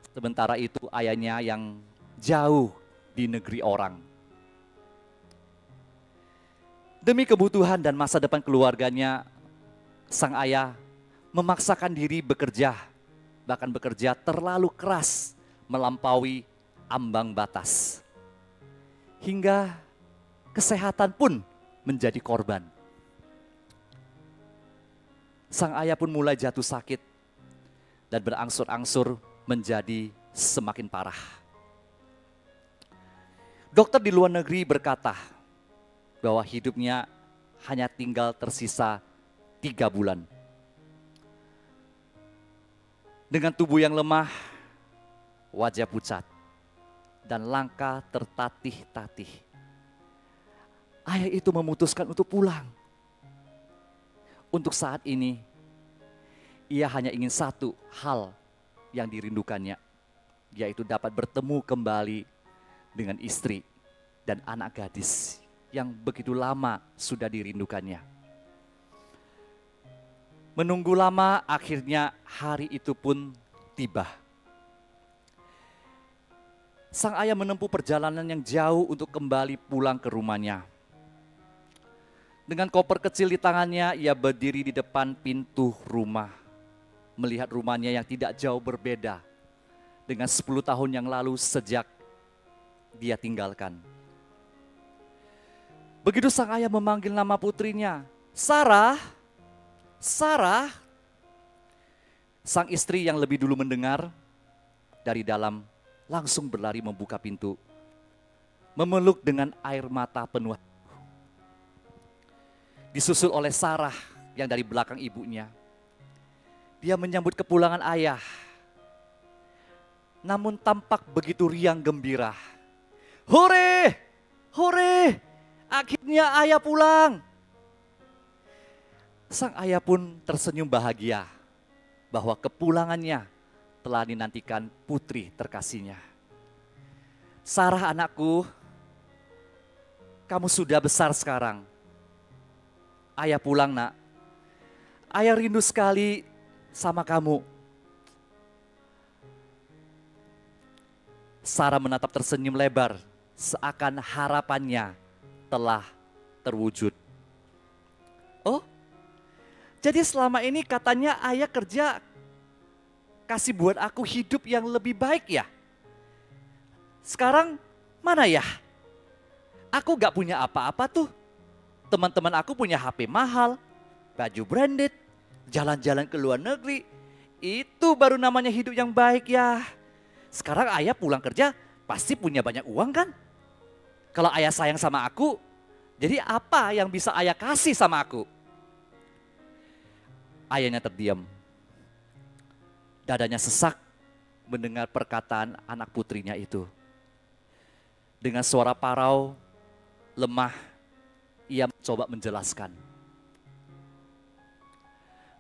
Sementara itu ayahnya yang jauh di negeri orang. Demi kebutuhan dan masa depan keluarganya, sang ayah memaksakan diri bekerja, bahkan bekerja terlalu keras melampaui ambang batas. Hingga kesehatan pun menjadi korban. Sang ayah pun mulai jatuh sakit dan berangsur-angsur menjadi semakin parah. Dokter di luar negeri berkata bahwa hidupnya hanya tinggal tersisa 3 bulan. Dengan tubuh yang lemah, wajah pucat, dan langkah tertatih-tatih, ayah itu memutuskan untuk pulang. Untuk saat ini, ia hanya ingin satu hal yang dirindukannya, yaitu dapat bertemu kembali dengan istri dan anak gadis yang begitu lama sudah dirindukannya. Menunggu lama, akhirnya hari itu pun tiba. Sang ayah menempuh perjalanan yang jauh untuk kembali pulang ke rumahnya. Dengan koper kecil di tangannya, ia berdiri di depan pintu rumah, melihat rumahnya yang tidak jauh berbeda dengan 10 tahun yang lalu sejak dia tinggalkan. Begitu sang ayah memanggil nama putrinya, Sarah, Sarah. Sang istri yang lebih dulu mendengar dari dalam langsung berlari membuka pintu, memeluk dengan air mata penuh. Disusul oleh Sarah yang dari belakang ibunya. Dia menyambut kepulangan ayah, namun tampak begitu riang gembira. Hore, hore, akhirnya ayah pulang. Sang ayah pun tersenyum bahagia bahwa kepulangannya telah dinantikan putri terkasihnya. Sarah anakku, kamu sudah besar sekarang. Ayah pulang nak. Ayah rindu sekali sama kamu. Sarah menatap tersenyum lebar, seakan harapannya telah terwujud. Oh, jadi selama ini katanya ayah kerja kasih buat aku hidup yang lebih baik ya? Sekarang mana ya? Aku gak punya apa-apa tuh. Teman-teman aku punya HP mahal, baju branded, jalan-jalan ke luar negeri. Itu baru namanya hidup yang baik ya. Sekarang ayah pulang kerja pasti punya banyak uang kan? Kalau ayah sayang sama aku, jadi apa yang bisa ayah kasih sama aku? Ayahnya terdiam. Dadanya sesak mendengar perkataan anak putrinya itu. Dengan suara parau, lemah, ia mencoba menjelaskan.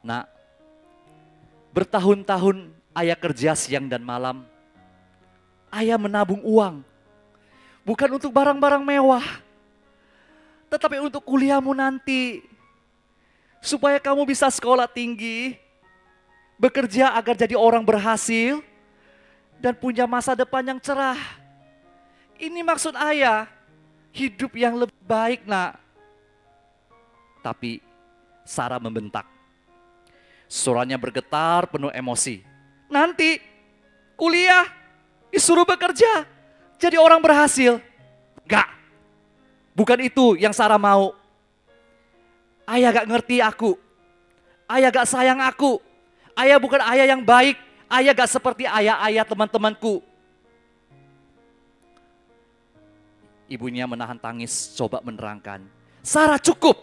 Nak, bertahun-tahun ayah kerja siang dan malam. Ayah menabung uang. Bukan untuk barang-barang mewah, tetapi untuk kuliahmu nanti. Supaya kamu bisa sekolah tinggi, bekerja agar jadi orang berhasil, dan punya masa depan yang cerah. Ini maksud ayah, hidup yang lebih baik nak. Tapi Sarah membentak. Suaranya bergetar penuh emosi. Nanti kuliah, disuruh bekerja, jadi orang berhasil. Enggak, bukan itu yang Sarah mau. Ayah gak ngerti aku, ayah gak sayang aku, ayah bukan ayah yang baik, ayah gak seperti ayah-ayah teman-temanku. Ibunya menahan tangis, coba menerangkan. Sarah cukup,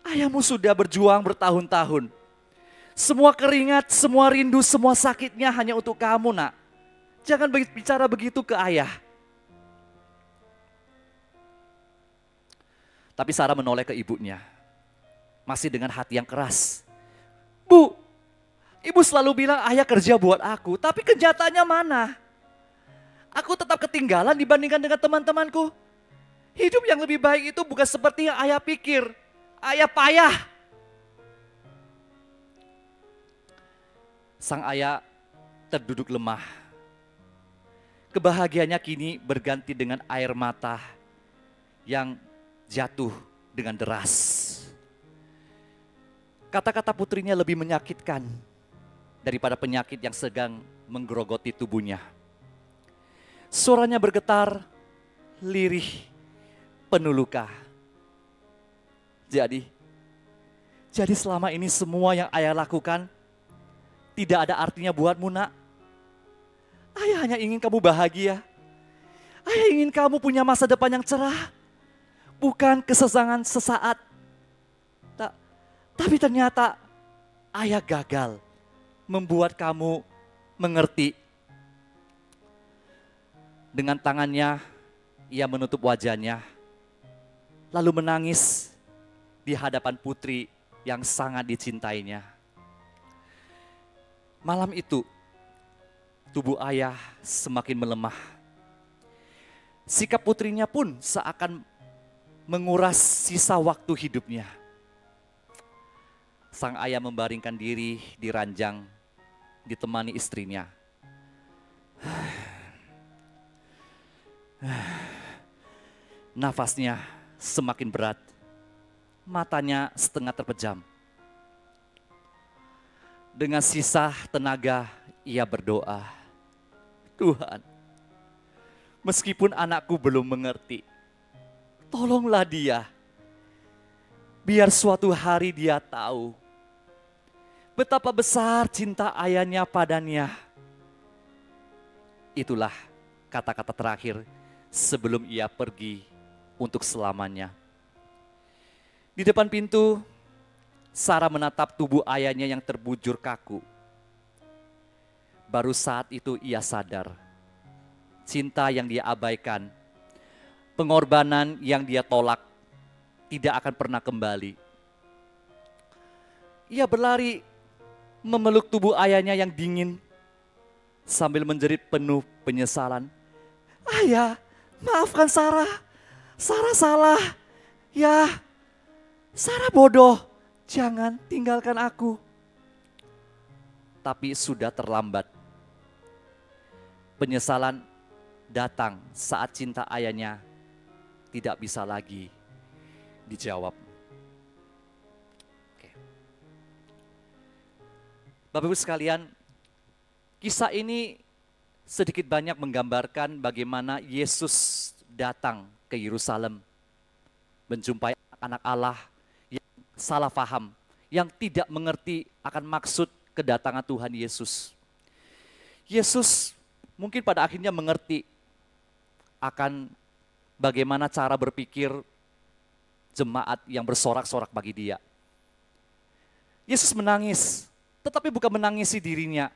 ayahmu sudah berjuang bertahun-tahun. Semua keringat, semua rindu, semua sakitnya hanya untuk kamu nak. Jangan bicara begitu ke ayah. Tapi Sarah menoleh ke ibunya, masih dengan hati yang keras. Bu, ibu selalu bilang ayah kerja buat aku, tapi kenyataannya mana? Aku tetap ketinggalan dibandingkan dengan teman-temanku. Hidup yang lebih baik itu bukan seperti yang ayah pikir. Ayah payah, Sang ayah terduduk lemah. Kebahagiaannya kini berganti dengan air mata yang jatuh dengan deras. Kata-kata putrinya lebih menyakitkan daripada penyakit yang sedang menggerogoti tubuhnya. Suaranya bergetar, lirih, penuh luka. Jadi selama ini semua yang ayah lakukan tidak ada artinya buatmu, nak. Ayah hanya ingin kamu bahagia. Ayah ingin kamu punya masa depan yang cerah. Bukan kesesangan sesaat. Tapi ternyata ayah gagal membuat kamu mengerti. Dengan tangannya ia menutup wajahnya, lalu menangis di hadapan putri yang sangat dicintainya. Malam itu, tubuh ayah semakin melemah. Sikap putrinya pun seakan menguras sisa waktu hidupnya. Sang ayah membaringkan diri di ranjang, ditemani istrinya. Nafasnya semakin berat, matanya setengah terpejam. Dengan sisa tenaga ia berdoa, Tuhan, meskipun anakku belum mengerti, tolonglah dia. Biar suatu hari dia tahu betapa besar cinta ayahnya padanya. Itulah kata-kata terakhir sebelum ia pergi untuk selamanya. Di depan pintu, Sarah menatap tubuh ayahnya yang terbujur kaku. Baru saat itu ia sadar, cinta yang dia abaikan, pengorbanan yang dia tolak, tidak akan pernah kembali. Ia berlari memeluk tubuh ayahnya yang dingin, sambil menjerit penuh penyesalan. Ayah, maafkan Sarah. Sarah salah. Ya, Sarah bodoh. Jangan tinggalkan aku. Tapi sudah terlambat. Penyesalan datang saat cinta ayahnya tidak bisa lagi dijawab. Oke. Bapak Ibu sekalian, kisah ini sedikit banyak menggambarkan bagaimana Yesus datang ke Yerusalem, menjumpai anak Allah yang salah paham, yang tidak mengerti akan maksud kedatangan Tuhan Yesus. Yesus mungkin pada akhirnya mengerti akan bagaimana cara berpikir jemaat yang bersorak-sorak bagi dia. Yesus menangis, tetapi bukan menangisi dirinya.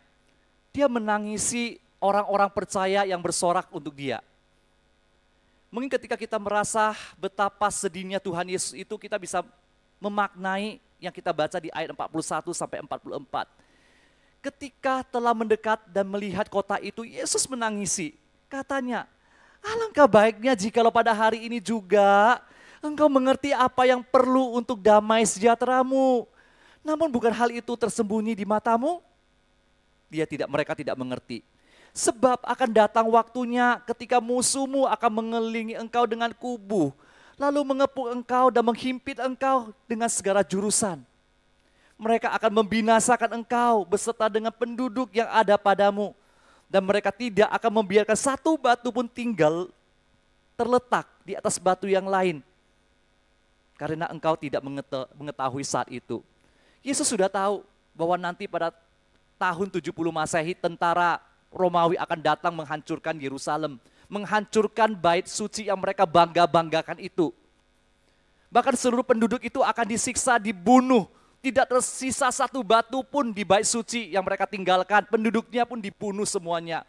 Dia menangisi orang-orang percaya yang bersorak untuk dia. Mungkin ketika kita merasa betapa sedihnya Tuhan Yesus itu, kita bisa memaknai yang kita baca di ayat 41 sampai 44. Ketika telah mendekat dan melihat kota itu, Yesus menangisi. Katanya, alangkah baiknya jikalau pada hari ini juga engkau mengerti apa yang perlu untuk damai sejahteramu. Namun bukan hal itu tersembunyi di matamu. Mereka tidak mengerti. Sebab akan datang waktunya ketika musuhmu akan mengelilingi engkau dengan kubu, lalu mengepung engkau dan menghimpit engkau dengan segala jurusan. Mereka akan membinasakan engkau beserta dengan penduduk yang ada padamu. Dan mereka tidak akan membiarkan satu batu pun tinggal terletak di atas batu yang lain. Karena engkau tidak mengetahui saat itu. Yesus sudah tahu bahwa nanti pada tahun 70 Masehi tentara Romawi akan datang menghancurkan Yerusalem, menghancurkan bait suci yang mereka bangga-banggakan itu. Bahkan seluruh penduduk itu akan disiksa, dibunuh. Tidak tersisa satu batu pun di bait suci yang mereka tinggalkan, penduduknya pun dibunuh semuanya.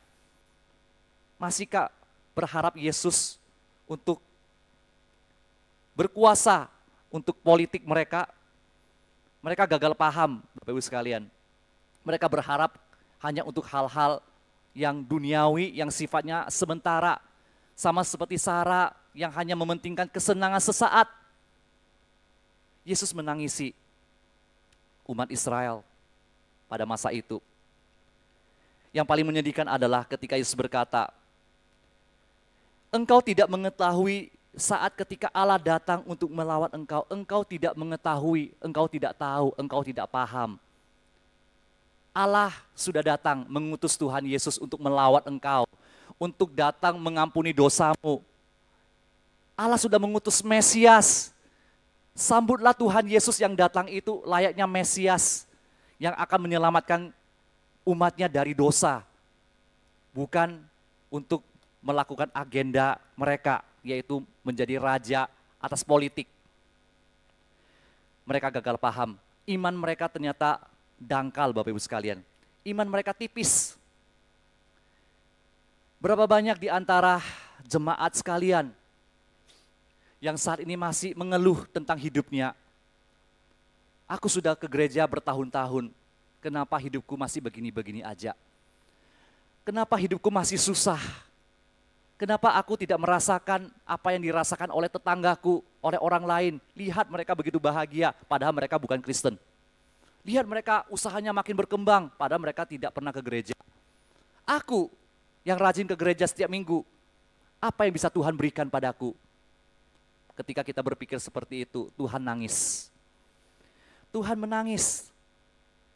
Masihkah berharap Yesus untuk berkuasa untuk politik mereka? Mereka gagal paham, Bapak Ibu sekalian. Mereka berharap hanya untuk hal-hal yang duniawi, yang sifatnya sementara. Sama seperti Sarah yang hanya mementingkan kesenangan sesaat. Yesus menangisi umat Israel pada masa itu. Yang paling menyedihkan adalah ketika Yesus berkata, engkau tidak mengetahui saat ketika Allah datang untuk melawan engkau, engkau tidak mengetahui, engkau tidak tahu, engkau tidak paham. Allah sudah datang mengutus Tuhan Yesus untuk melawat engkau, untuk datang mengampuni dosamu. Allah sudah mengutus Mesias. Sambutlah Tuhan Yesus yang datang itu layaknya Mesias yang akan menyelamatkan umatnya dari dosa. Bukan untuk melakukan agenda mereka, yaitu menjadi raja atas politik. Mereka gagal paham. Iman mereka ternyata dangkal, Bapak Ibu sekalian. Iman mereka tipis. Berapa banyak di antara jemaat sekalian yang saat ini masih mengeluh tentang hidupnya. Aku sudah ke gereja bertahun-tahun, kenapa hidupku masih begini-begini aja? Kenapa hidupku masih susah? Kenapa aku tidak merasakan apa yang dirasakan oleh tetanggaku, oleh orang lain? Lihat mereka begitu bahagia, padahal mereka bukan Kristen. Lihat mereka usahanya makin berkembang, padahal mereka tidak pernah ke gereja. Aku yang rajin ke gereja setiap minggu, apa yang bisa Tuhan berikan padaku? Ketika kita berpikir seperti itu, Tuhan nangis. Tuhan menangis.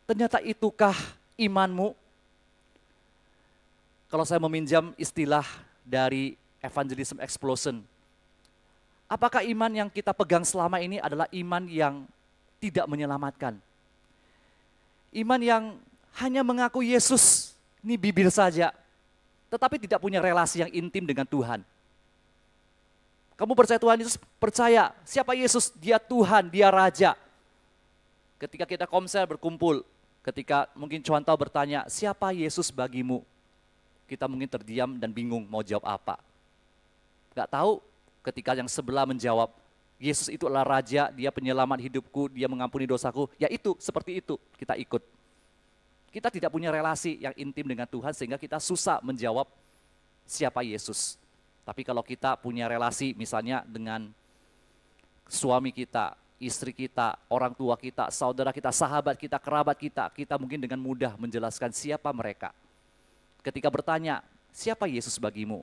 Ternyata itukah imanmu? Kalau saya meminjam istilah dari Evangelism Explosion, apakah iman yang kita pegang selama ini adalah iman yang tidak menyelamatkan? Iman yang hanya mengaku Yesus, ini bibir saja, tetapi tidak punya relasi yang intim dengan Tuhan. Kamu percaya Tuhan Yesus? Percaya. Siapa Yesus? Dia Tuhan, dia Raja. Ketika kita komsel berkumpul, ketika mungkin Cuantau bertanya, siapa Yesus bagimu? Kita mungkin terdiam dan bingung mau jawab apa. Gak tahu ketika yang sebelah menjawab, Yesus itu adalah Raja, dia penyelamat hidupku, dia mengampuni dosaku. Ya itu, seperti itu kita ikut. Kita tidak punya relasi yang intim dengan Tuhan sehingga kita susah menjawab siapa Yesus. Tapi kalau kita punya relasi misalnya dengan suami kita, istri kita, orang tua kita, saudara kita, sahabat kita, kerabat kita, kita mungkin dengan mudah menjelaskan siapa mereka. Ketika bertanya, siapa Yesus bagimu?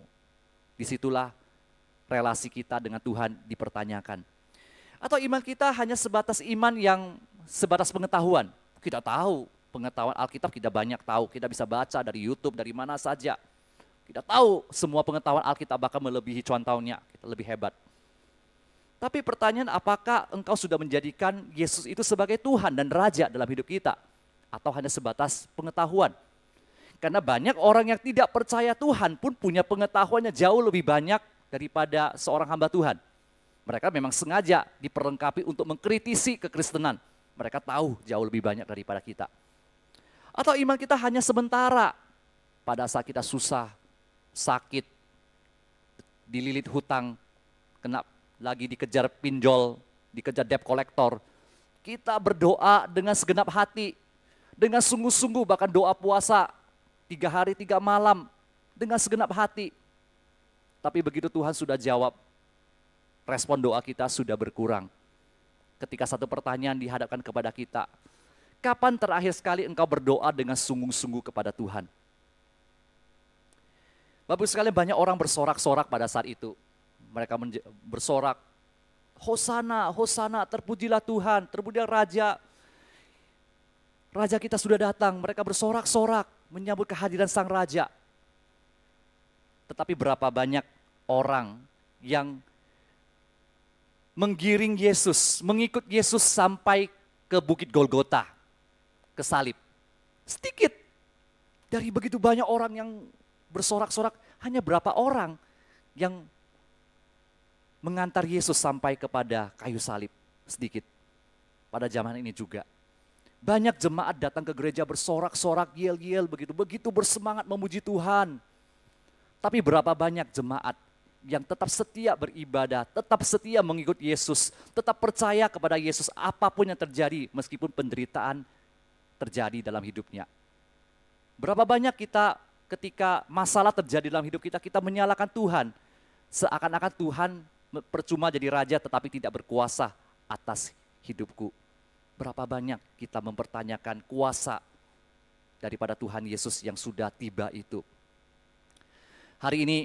Disitulah relasi kita dengan Tuhan dipertanyakan. Atau iman kita hanya sebatas iman yang sebatas pengetahuan. Kita tahu pengetahuan Alkitab, kita banyak tahu, kita bisa baca dari YouTube, dari mana saja. Kita tahu semua pengetahuan Alkitab bahkan melebihi Cuantaunya, kita lebih hebat. Tapi pertanyaan, apakah engkau sudah menjadikan Yesus itu sebagai Tuhan dan Raja dalam hidup kita? Atau hanya sebatas pengetahuan? Karena banyak orang yang tidak percaya Tuhan pun punya pengetahuannya jauh lebih banyak daripada seorang hamba Tuhan. Mereka memang sengaja diperlengkapi untuk mengkritisi kekristenan. Mereka tahu jauh lebih banyak daripada kita. Atau iman kita hanya sementara pada saat kita susah, sakit, dililit hutang, kena lagi dikejar pinjol, dikejar debt collector. Kita berdoa dengan segenap hati, dengan sungguh-sungguh, bahkan doa puasa 3 hari 3 malam dengan segenap hati. Tapi begitu Tuhan sudah jawab, respon doa kita sudah berkurang. Ketika satu pertanyaan dihadapkan kepada kita, kapan terakhir sekali engkau berdoa dengan sungguh-sungguh kepada Tuhan? Bapak sekalian, banyak orang bersorak-sorak pada saat itu. Mereka bersorak, Hosana, Hosana, terpujilah Tuhan, terpujilah Raja. Raja kita sudah datang, mereka bersorak-sorak menyambut kehadiran Sang Raja. Tetapi berapa banyak orang yang menggiring Yesus, mengikut Yesus sampai ke Bukit Golgota, ke salib. Sedikit dari begitu banyak orang yang bersorak-sorak, hanya berapa orang yang mengantar Yesus sampai kepada kayu salib? Sedikit. Pada zaman ini juga. Banyak jemaat datang ke gereja bersorak-sorak, yel-yel begitu bersemangat memuji Tuhan. Tapi berapa banyak jemaat yang tetap setia beribadah, tetap setia mengikut Yesus, tetap percaya kepada Yesus apapun yang terjadi meskipun penderitaan terjadi dalam hidupnya. Berapa banyak kita ketika masalah terjadi dalam hidup kita, kita menyalahkan Tuhan. Seakan-akan Tuhan percuma jadi raja tetapi tidak berkuasa atas hidupku. Berapa banyak kita mempertanyakan kuasa daripada Tuhan Yesus yang sudah tiba itu. Hari ini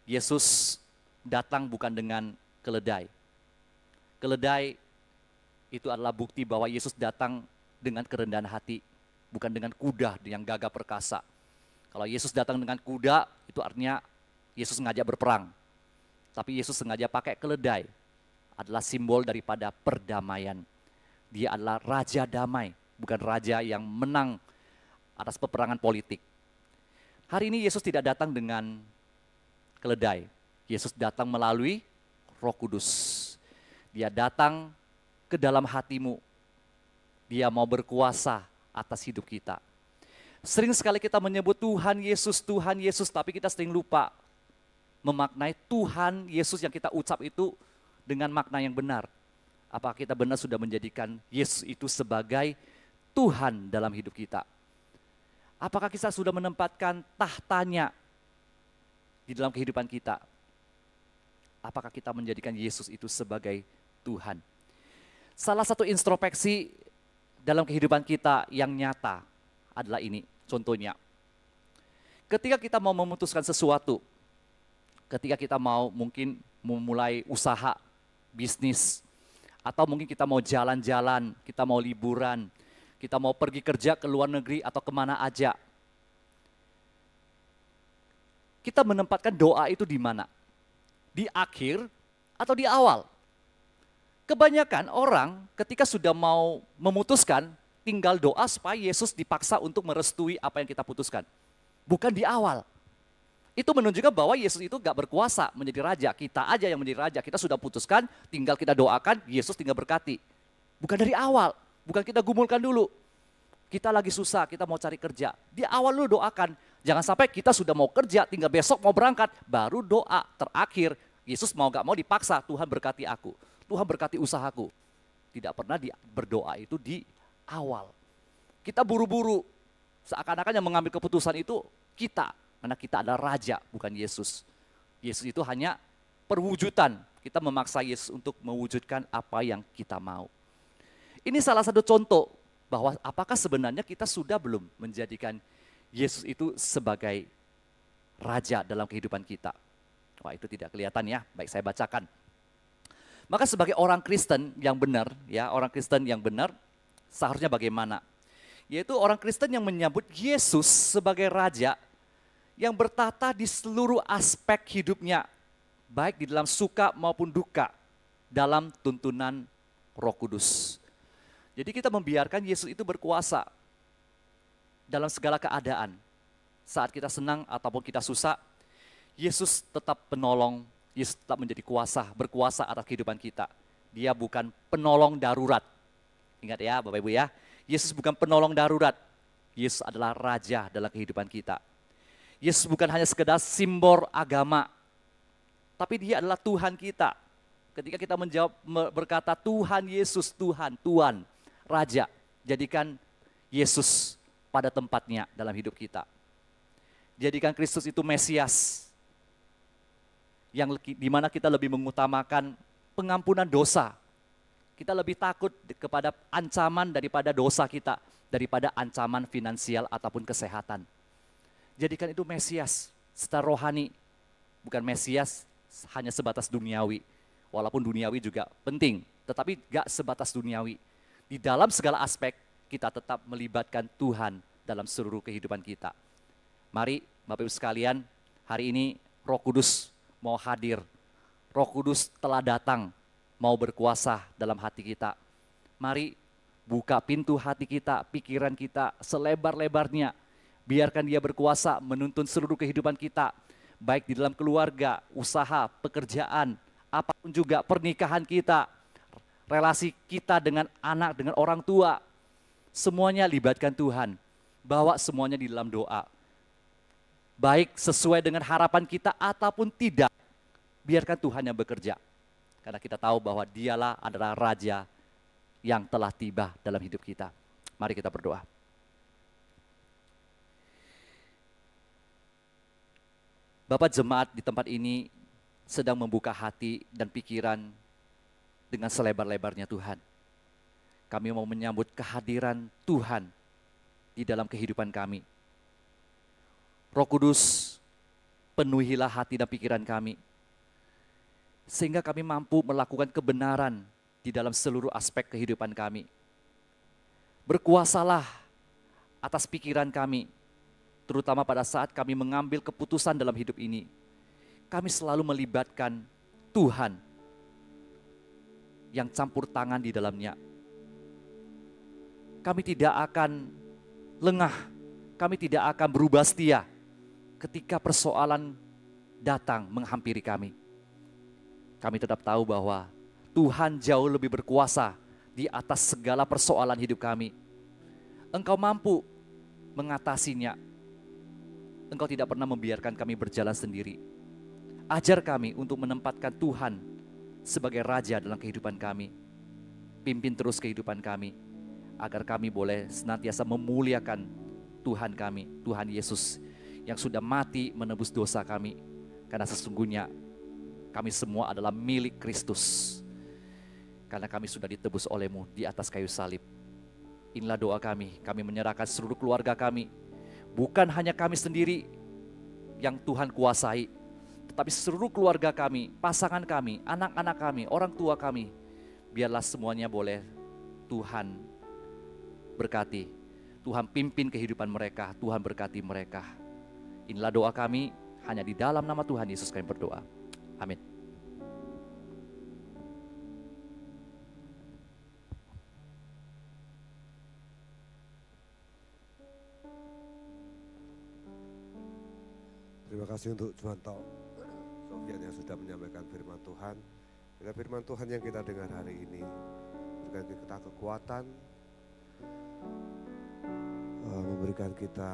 Yesus datang bukan dengan keledai. Keledai itu adalah bukti bahwa Yesus datang dengan kerendahan hati, bukan dengan kuda yang gagah perkasa. Kalau Yesus datang dengan kuda, itu artinya Yesus sengaja berperang. Tapi Yesus sengaja pakai keledai, adalah simbol daripada perdamaian. Dia adalah raja damai, bukan raja yang menang atas peperangan politik. Hari ini Yesus tidak datang dengan keledai. Yesus datang melalui Roh Kudus. Dia datang ke dalam hatimu. Dia mau berkuasa atas hidup kita. Sering sekali kita menyebut Tuhan Yesus, tapi kita sering lupa memaknai Tuhan Yesus yang kita ucap itu dengan makna yang benar. Apakah kita benar sudah menjadikan Yesus itu sebagai Tuhan dalam hidup kita? Apakah kita sudah menempatkan tahtanya di dalam kehidupan kita? Apakah kita menjadikan Yesus itu sebagai Tuhan? Salah satu introspeksi dalam kehidupan kita yang nyata adalah ini, contohnya. Ketika kita mau memutuskan sesuatu, ketika kita mau mungkin memulai usaha, bisnis, atau mungkin kita mau jalan-jalan, kita mau liburan, kita mau pergi kerja ke luar negeri atau kemana aja. Kita menempatkan doa itu di mana? Di akhir atau di awal? Kebanyakan orang ketika sudah mau memutuskan, tinggal doa supaya Yesus dipaksa untuk merestui apa yang kita putuskan. Bukan di awal. Itu menunjukkan bahwa Yesus itu gak berkuasa menjadi raja. Kita aja yang menjadi raja. Kita sudah putuskan, tinggal kita doakan, Yesus tinggal berkati. Bukan dari awal. Bukan kita gumulkan dulu. Kita lagi susah, kita mau cari kerja. Di awal dulu doakan. Jangan sampai kita sudah mau kerja, tinggal besok mau berangkat, baru doa. Terakhir, Yesus mau gak mau dipaksa, Tuhan berkati aku. Tuhan berkati usahaku. Tidak pernah berdoa itu di awal. Kita buru-buru. Seakan-akan yang mengambil keputusan itu kita. Karena kita adalah raja, bukan Yesus. Yesus itu hanya perwujudan. Kita memaksa Yesus untuk mewujudkan apa yang kita mau. Ini salah satu contoh bahwa apakah sebenarnya kita sudah belum menjadikan Yesus itu sebagai raja dalam kehidupan kita. Wah, itu tidak kelihatan ya. Baik, saya bacakan. Maka sebagai orang Kristen yang benar, ya, orang Kristen yang benar seharusnya bagaimana? Yaitu orang Kristen yang menyambut Yesus sebagai raja yang bertata di seluruh aspek hidupnya, baik di dalam suka maupun duka, dalam tuntunan Roh Kudus. Jadi kita membiarkan Yesus itu berkuasa dalam segala keadaan. Saat kita senang ataupun kita susah, Yesus tetap penolong, Yesus tetap menjadi berkuasa atas kehidupan kita. Dia bukan penolong darurat. Ingat ya Bapak Ibu ya, Yesus bukan penolong darurat. Yesus adalah raja dalam kehidupan kita. Yesus bukan hanya sekedar simbol agama, tapi dia adalah Tuhan kita. Ketika kita menjawab berkata Tuhan Yesus, Tuhan, Raja, jadikan Yesus pada tempatnya dalam hidup kita. Jadikan Kristus itu Mesias, yang dimana kita lebih mengutamakan pengampunan dosa. Kita lebih takut kepada ancaman daripada dosa kita, daripada ancaman finansial ataupun kesehatan. Jadikan itu Mesias secara rohani, bukan Mesias hanya sebatas duniawi. Walaupun duniawi juga penting, tetapi gak sebatas duniawi. Di dalam segala aspek kita tetap melibatkan Tuhan dalam seluruh kehidupan kita. Mari Bapak Ibu sekalian, hari ini Roh Kudus mau hadir. Roh Kudus telah datang, mau berkuasa dalam hati kita. Mari buka pintu hati kita, pikiran kita selebar-lebarnya. Biarkan dia berkuasa menuntun seluruh kehidupan kita, baik di dalam keluarga, usaha, pekerjaan, apapun juga pernikahan kita, relasi kita dengan anak, dengan orang tua. Semuanya libatkan Tuhan, bawa semuanya di dalam doa. Baik sesuai dengan harapan kita ataupun tidak, biarkan Tuhan yang bekerja. Karena kita tahu bahwa dialah adalah Raja yang telah tiba dalam hidup kita. Mari kita berdoa. Bapak jemaat di tempat ini sedang membuka hati dan pikiran dengan selebar-lebarnya Tuhan. Kami mau menyambut kehadiran Tuhan di dalam kehidupan kami. Roh Kudus, penuhilah hati dan pikiran kami, sehingga kami mampu melakukan kebenaran di dalam seluruh aspek kehidupan kami. Berkuasalah atas pikiran kami, terutama pada saat kami mengambil keputusan dalam hidup ini. Kami selalu melibatkan Tuhan yang campur tangan di dalamnya. Kami tidak akan lengah, kami tidak akan berubah setia ketika persoalan datang menghampiri kami. Kami tetap tahu bahwa Tuhan jauh lebih berkuasa di atas segala persoalan hidup kami. Engkau mampu mengatasinya. Engkau tidak pernah membiarkan kami berjalan sendiri. Ajar kami untuk menempatkan Tuhan sebagai Raja dalam kehidupan kami. Pimpin terus kehidupan kami, agar kami boleh senantiasa memuliakan Tuhan kami, Tuhan Yesus, yang sudah mati menebus dosa kami. Karena sesungguhnya kami semua adalah milik Kristus. Karena kami sudah ditebus oleh-Mu di atas kayu salib. Inilah doa kami menyerahkan seluruh keluarga kami. Bukan hanya kami sendiri yang Tuhan kuasai, tetapi seluruh keluarga kami, pasangan kami, anak-anak kami, orang tua kami. Biarlah semuanya boleh Tuhan berkati. Tuhan pimpin kehidupan mereka, Tuhan berkati mereka. Inilah doa kami, hanya di dalam nama Tuhan Yesus kami berdoa. Amin. Terima kasih untuk Juanto Sofian yang sudah menyampaikan firman Tuhan. Bila firman Tuhan yang kita dengar hari ini memberikan kita kekuatan, memberikan kita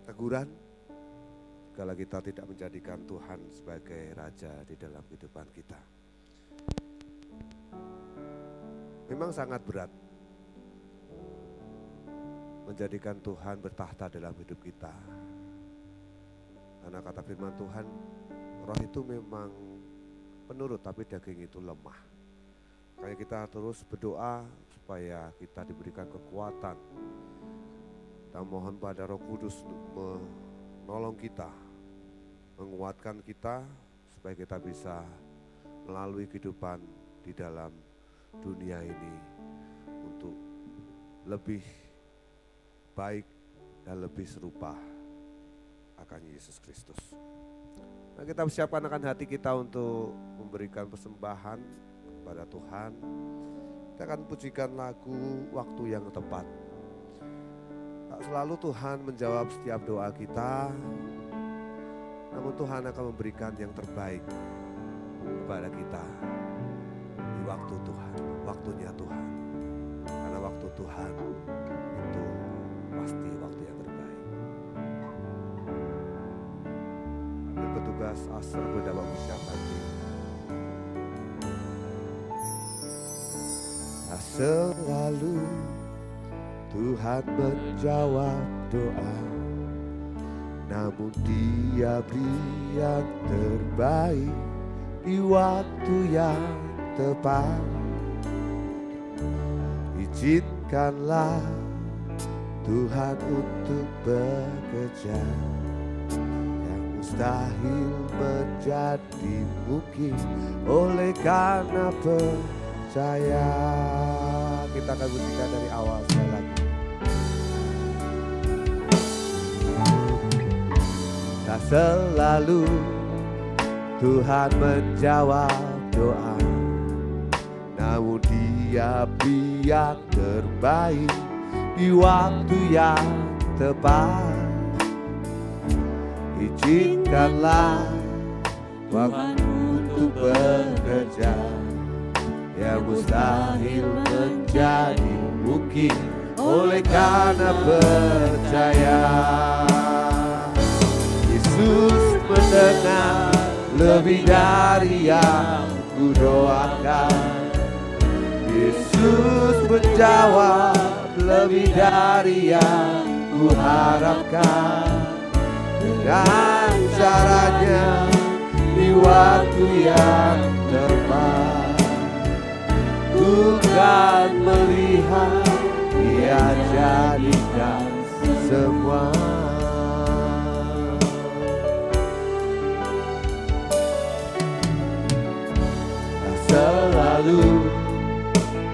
teguran, kalau kita tidak menjadikan Tuhan sebagai Raja di dalam kehidupan kita. Memang sangat berat menjadikan Tuhan bertahta dalam hidup kita. Karena kata firman Tuhan, roh itu memang penurut tapi daging itu lemah. Makanya kita terus berdoa supaya kita diberikan kekuatan. Kita mohon pada Roh Kudus untuk menolong kita, menguatkan kita supaya kita bisa melalui kehidupan di dalam dunia ini untuk lebih baik dan lebih serupa akan Yesus Kristus. Nah, kita persiapkan akan hati kita untuk memberikan persembahan kepada Tuhan. Kita akan pujikan lagu Waktu yang Tepat. Tak selalu Tuhan menjawab setiap doa kita, namun Tuhan akan memberikan yang terbaik kepada kita di waktu Tuhan, waktunya Tuhan. Karena waktu Tuhan itu pasti waktu yang terbaik. Ambil petugas asal berdapat persiapan. Tak selalu Tuhan menjawab doa, namun Dia beri yang terbaik di waktu yang tepat. Izinkanlah Tuhan untuk bekerja, yang mustahil menjadi mungkin oleh karena percaya. Kita akan pujikan dari awal sekali lagi. Tak selalu Tuhan menjawab doa, namun Dia beri yang terbaik di waktu yang tepat. Izinkanlah waktu untuk bekerja, yang mustahil menjadi mungkin oleh karena percaya. Yesus mendengar lebih dari yang ku doakan. Yesus menjawab lebih dari yang ku harapkan. Dengan caranya di waktu yang tepat, ku Bukan melihat, Dia jadikan semua. Selalu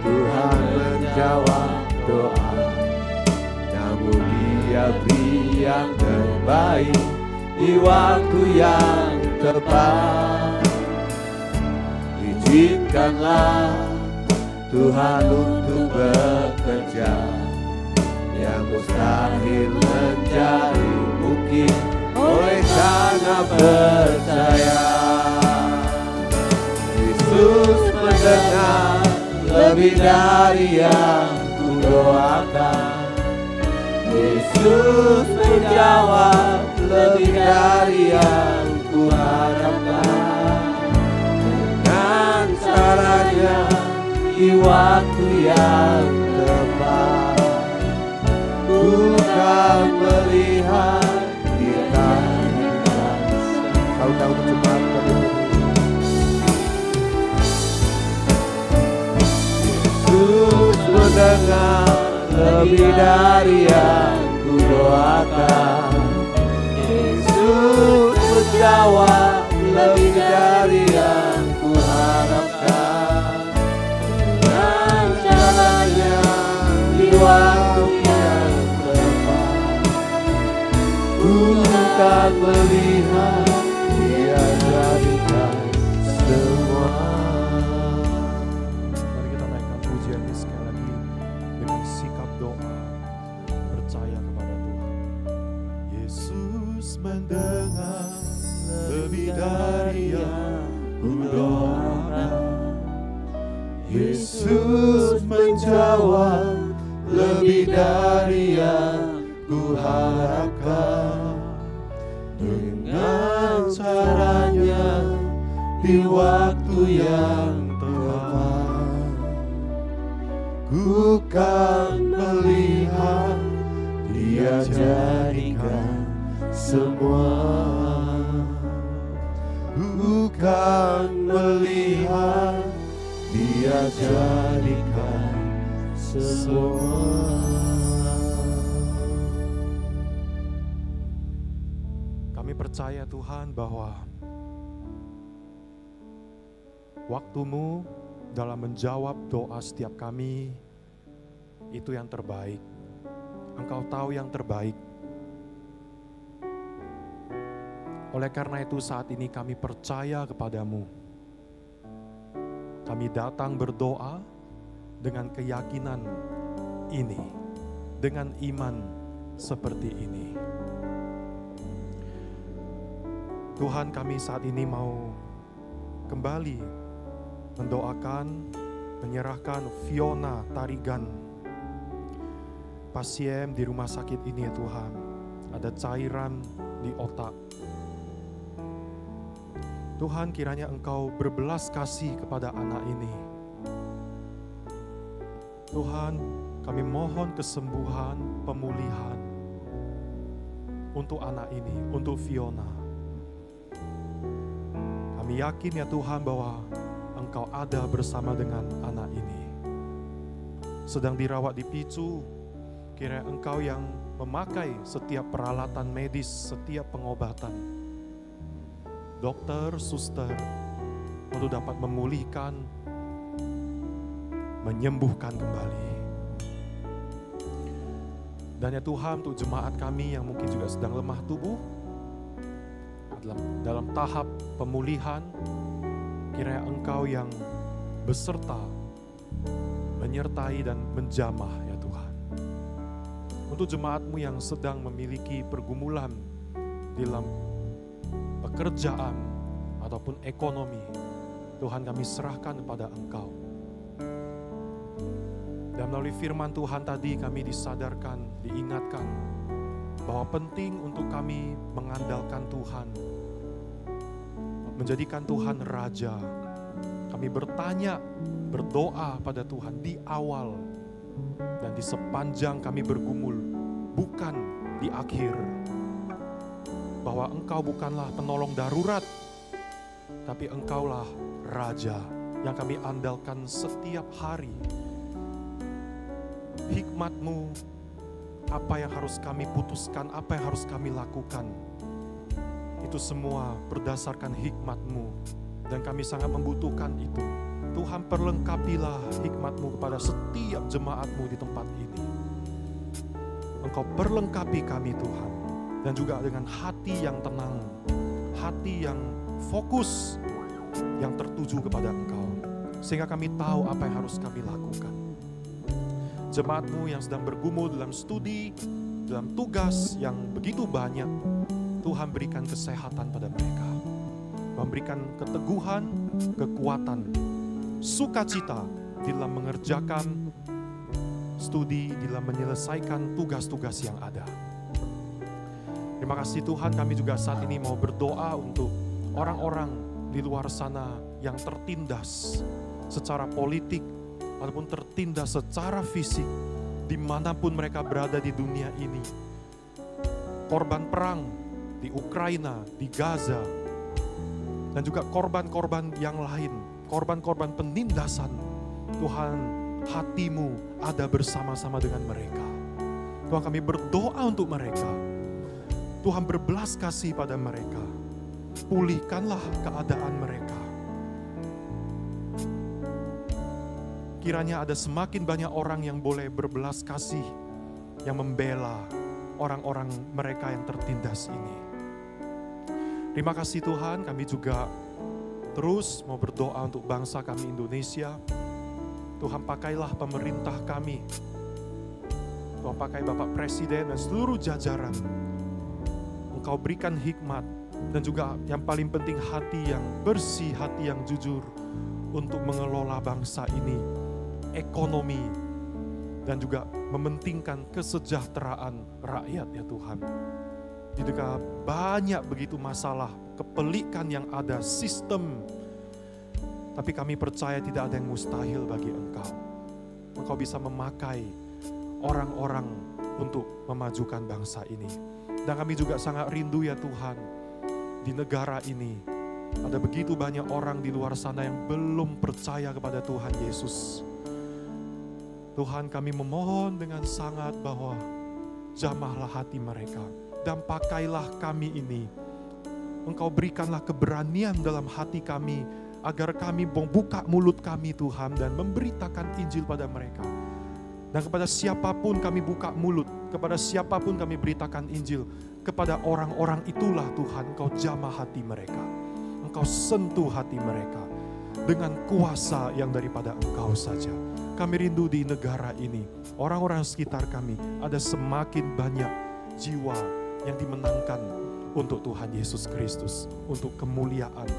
Tuhan menjawab doa, namun Dia beri yang terbaik di waktu yang tepat. Izinkanlah Tuhan untuk bekerja, yang mustahil menjadi mungkin oleh karena percaya. Yesus mendengar lebih dari yang kudoakan. Yesus menjawab lebih dari yang kuharapkan. Dengan caranya di waktu yang tepat. Bukan melihat kita. Kau tahu cepat Yesus mendengar lebih dari yang kudoakan. Yesus menjawab lebih dari yang kuharapkan. Dengan caranya di waktu yang tepat. Bukan melihat, Dia jadikan semua. Mari kita naikkan pujian ini sekali lagi dengan sikap doa, percaya kepada Tuhan. Yesus mendengar lebih dari yang kudoakan. Yesus menjawab lebih dari yang kuharapkan. Dengan caranya di waktu yang tepat. Bukan melihat, Dia jadikan semua. Bukan melihat, Dia jadikan semua. Kami percaya Tuhan bahwa waktu-Mu dalam menjawab doa setiap kami itu yang terbaik. Engkau tahu yang terbaik. Oleh karena itu saat ini kami percaya kepada-Mu. Kami datang berdoa dengan keyakinan ini, dengan iman seperti ini. Tuhan, kami saat ini mau kembali mendoakan, menyerahkan Fiona Tarigan, pasien di rumah sakit ini ya Tuhan. Ada cairan di otak. Tuhan, kiranya Engkau berbelas kasih kepada anak ini. Tuhan, kami mohon kesembuhan, pemulihan untuk anak ini, untuk Fiona. Kami yakin ya Tuhan bahwa Engkau ada bersama dengan anak ini. Sedang dirawat di PICU, kiranya Engkau yang memakai setiap peralatan medis, setiap pengobatan. Dokter, suster, untuk dapat memulihkan, menyembuhkan kembali. Dan ya Tuhan, untuk jemaat kami yang mungkin juga sedang lemah tubuh, dalam tahap pemulihan, kiranya Engkau yang beserta, menyertai dan menjamah ya Tuhan. Untuk jemaat-Mu yang sedang memiliki pergumulan dalam pekerjaan ataupun ekonomi, Tuhan kami serahkan kepada Engkau. Dan melalui firman Tuhan tadi kami disadarkan, diingatkan bahwa penting untuk kami mengandalkan Tuhan, menjadikan Tuhan Raja. Kami bertanya, berdoa pada Tuhan di awal dan di sepanjang kami bergumul, bukan di akhir. Bahwa Engkau bukanlah penolong darurat, tapi Engkaulah Raja. yang kami andalkan setiap hari. Hikmat-Mu, apa yang harus kami putuskan, apa yang harus kami lakukan, itu semua berdasarkan hikmat-Mu, dan kami sangat membutuhkan itu. Tuhan, perlengkapilah hikmat-Mu kepada setiap jemaat-Mu di tempat ini. Engkau perlengkapi kami Tuhan, dan juga dengan hati yang tenang, hati yang fokus, yang tertuju kepada Engkau, sehingga kami tahu apa yang harus kami lakukan. Jemaat-Mu yang sedang bergumul dalam studi, dalam tugas yang begitu banyak, Tuhan berikan kesehatan pada mereka, memberikan keteguhan, kekuatan, sukacita di dalam mengerjakan studi, di dalam menyelesaikan tugas-tugas yang ada. Terima kasih Tuhan, kami juga saat ini mau berdoa untuk orang-orang di luar sana yang tertindas secara politik ataupun tertindas secara fisik dimanapun mereka berada di dunia ini. Korban perang di Ukraina, di Gaza, dan juga korban-korban yang lain, korban-korban penindasan. Tuhan, hati-Mu ada bersama-sama dengan mereka. Tuhan, kami berdoa untuk mereka. Tuhan, berbelas kasih pada mereka. Pulihkanlah keadaan mereka. Kiranya ada semakin banyak orang yang boleh berbelas kasih, yang membela orang-orang mereka yang tertindas ini. Terima kasih Tuhan, kami juga terus mau berdoa untuk bangsa kami Indonesia. Tuhan, pakailah pemerintah kami. Tuhan, pakai Bapak Presiden dan seluruh jajaran. Engkau berikan hikmat dan juga yang paling penting hati yang bersih, hati yang jujur untuk mengelola bangsa ini, ekonomi, dan juga mementingkan kesejahteraan rakyat ya Tuhan. Di dekat banyak begitu masalah, kepelikan yang ada, sistem. Tapi kami percaya tidak ada yang mustahil bagi Engkau. Engkau bisa memakai orang-orang untuk memajukan bangsa ini. Dan kami juga sangat rindu ya Tuhan, di negara ini ada begitu banyak orang di luar sana yang belum percaya kepada Tuhan Yesus. Tuhan, kami memohon dengan sangat bahwa jamahlah hati mereka dan pakailah kami ini. Engkau berikanlah keberanian dalam hati kami agar kami membuka mulut kami Tuhan dan memberitakan Injil pada mereka. Dan kepada siapapun kami buka mulut, kepada siapapun kami beritakan Injil, kepada orang-orang itulah Tuhan Engkau jamah hati mereka. Engkau sentuh hati mereka dengan kuasa yang daripada Engkau saja. Kami rindu di negara ini, orang-orang sekitar kami ada semakin banyak jiwa yang dimenangkan untuk Tuhan Yesus Kristus, untuk kemuliaan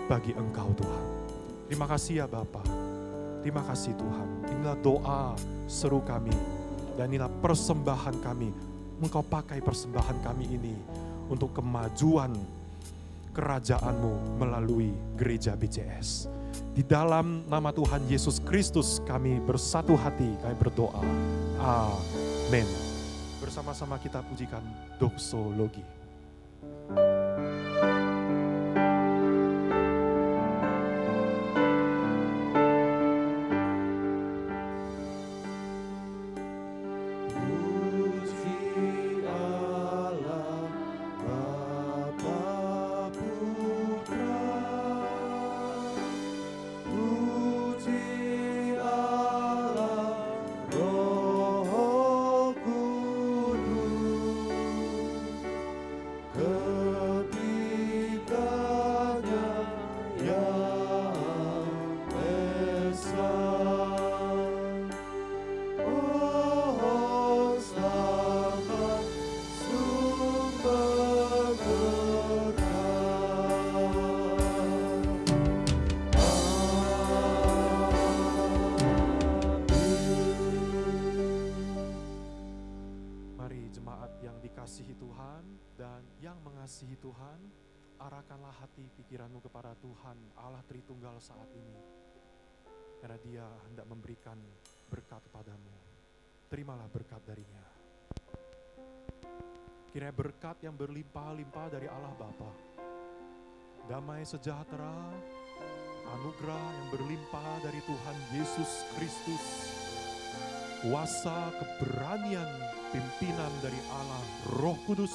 bagi Engkau Tuhan. Terima kasih ya Bapa, terima kasih Tuhan. Inilah doa seru kami dan inilah persembahan kami. Engkau pakai persembahan kami ini untuk kemajuan kerajaan-Mu melalui gereja BCS. Di dalam nama Tuhan Yesus Kristus kami bersatu hati, kami berdoa. Amin. Bersama-sama kita pujikan doksologi. Mengasihi Tuhan, arahkanlah hati pikiranmu kepada Tuhan Allah Tritunggal saat ini, karena Dia hendak memberikan berkat padamu. Terimalah berkat darinya. Kiranya berkat yang berlimpah-limpah dari Allah Bapa, damai sejahtera, anugerah yang berlimpah dari Tuhan Yesus Kristus, kuasa keberanian pimpinan dari Allah Roh Kudus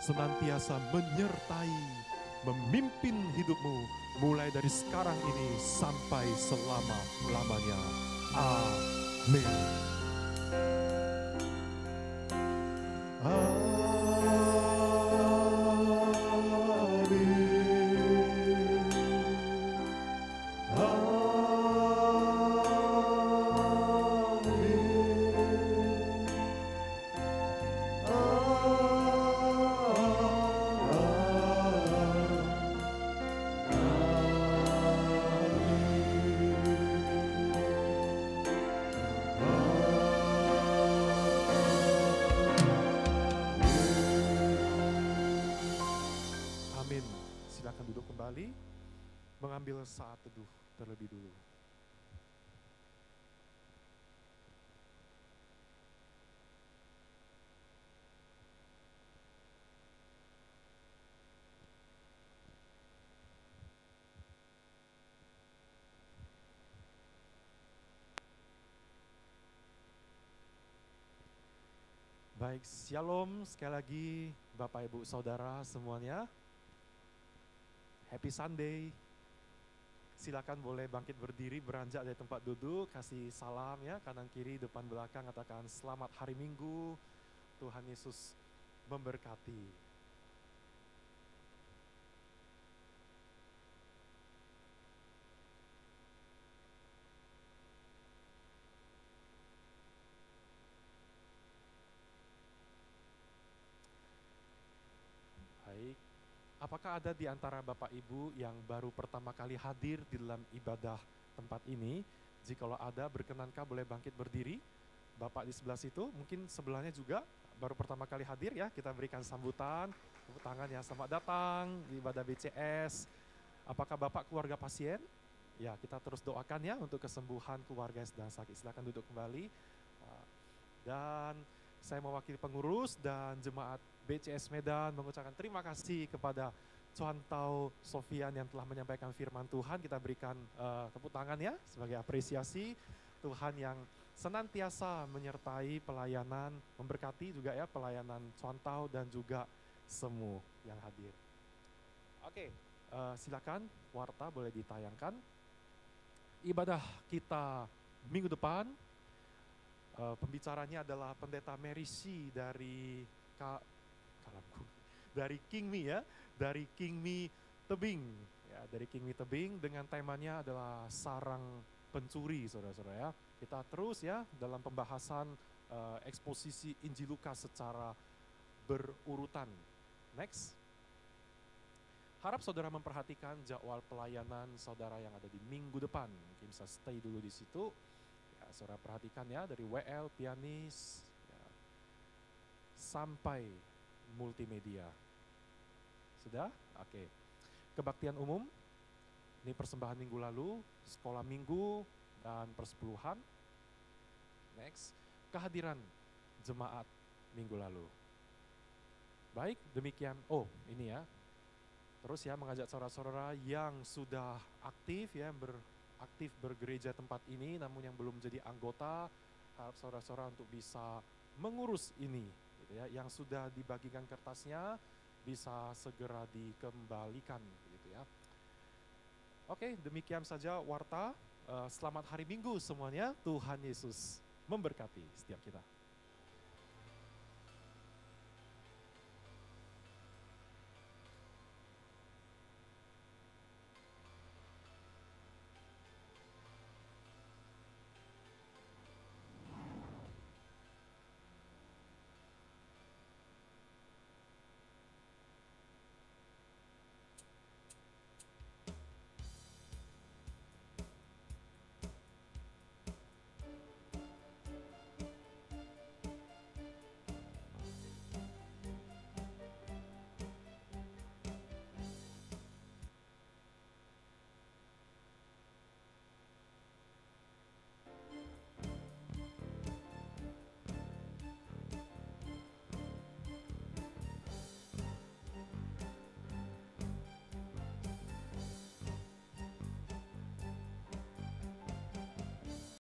senantiasa menyertai, memimpin hidupmu mulai dari sekarang ini sampai selama-lamanya. Amin. Silakan duduk kembali, mengambil saat teduh terlebih dulu. Baik, shalom sekali lagi Bapak Ibu Saudara semuanya. Happy Sunday. Silakan boleh bangkit berdiri, beranjak dari tempat duduk, kasih salam ya, kanan kiri, depan belakang, katakan selamat hari Minggu, Tuhan Yesus memberkati. Baik. Apakah ada di antara Bapak Ibu yang baru pertama kali hadir di dalam ibadah tempat ini? Jikalau ada, berkenankah boleh bangkit berdiri? Bapak di sebelah situ, mungkin sebelahnya juga baru pertama kali hadir ya, kita berikan sambutan, tepuk tangan ya, selamat datang di ibadah BCS. Apakah Bapak keluarga pasien? Ya, kita terus doakan ya untuk kesembuhan keluarga yang sedang sakit. Silakan duduk kembali. Dan saya mewakili pengurus dan jemaat BCS Medan mengucapkan terima kasih kepada Cuantau Sofian yang telah menyampaikan firman Tuhan. Kita berikan tepuk tangan ya sebagai apresiasi Tuhan yang senantiasa menyertai pelayanan, memberkati juga ya pelayanan Cuantau dan juga semua yang hadir. Oke, silakan warta boleh ditayangkan. Ibadah kita minggu depan, pembicaranya adalah Pendeta Merisi dari Kingmi ya, dari Kingmi Tebing ya, dari Kingmi Tebing dengan temanya adalah sarang pencuri, saudara-saudara ya. Kita terus ya dalam pembahasan eksposisi Injil Lukas secara berurutan. Next. Harap saudara memperhatikan jadwal pelayanan saudara yang ada di minggu depan. Mungkin bisa stay dulu di situ. Ya, saudara perhatikan ya dari WL, pianis, ya, sampai multimedia. Sudah? Oke. Kebaktian umum, ini persembahan minggu lalu, sekolah minggu, dan persepuluhan. Next. Kehadiran jemaat minggu lalu. Baik, demikian. Oh, ini ya. Terus ya mengajak saudara-saudara yang sudah aktif ya, aktif bergereja tempat ini, namun yang belum menjadi anggota, harap saudara-saudara untuk bisa mengurus ini. Gitu ya. Yang sudah dibagikan kertasnya bisa segera dikembalikan gitu ya. Oke, demikian saja warta. Selamat hari Minggu semuanya. Tuhan Yesus memberkati setiap kita.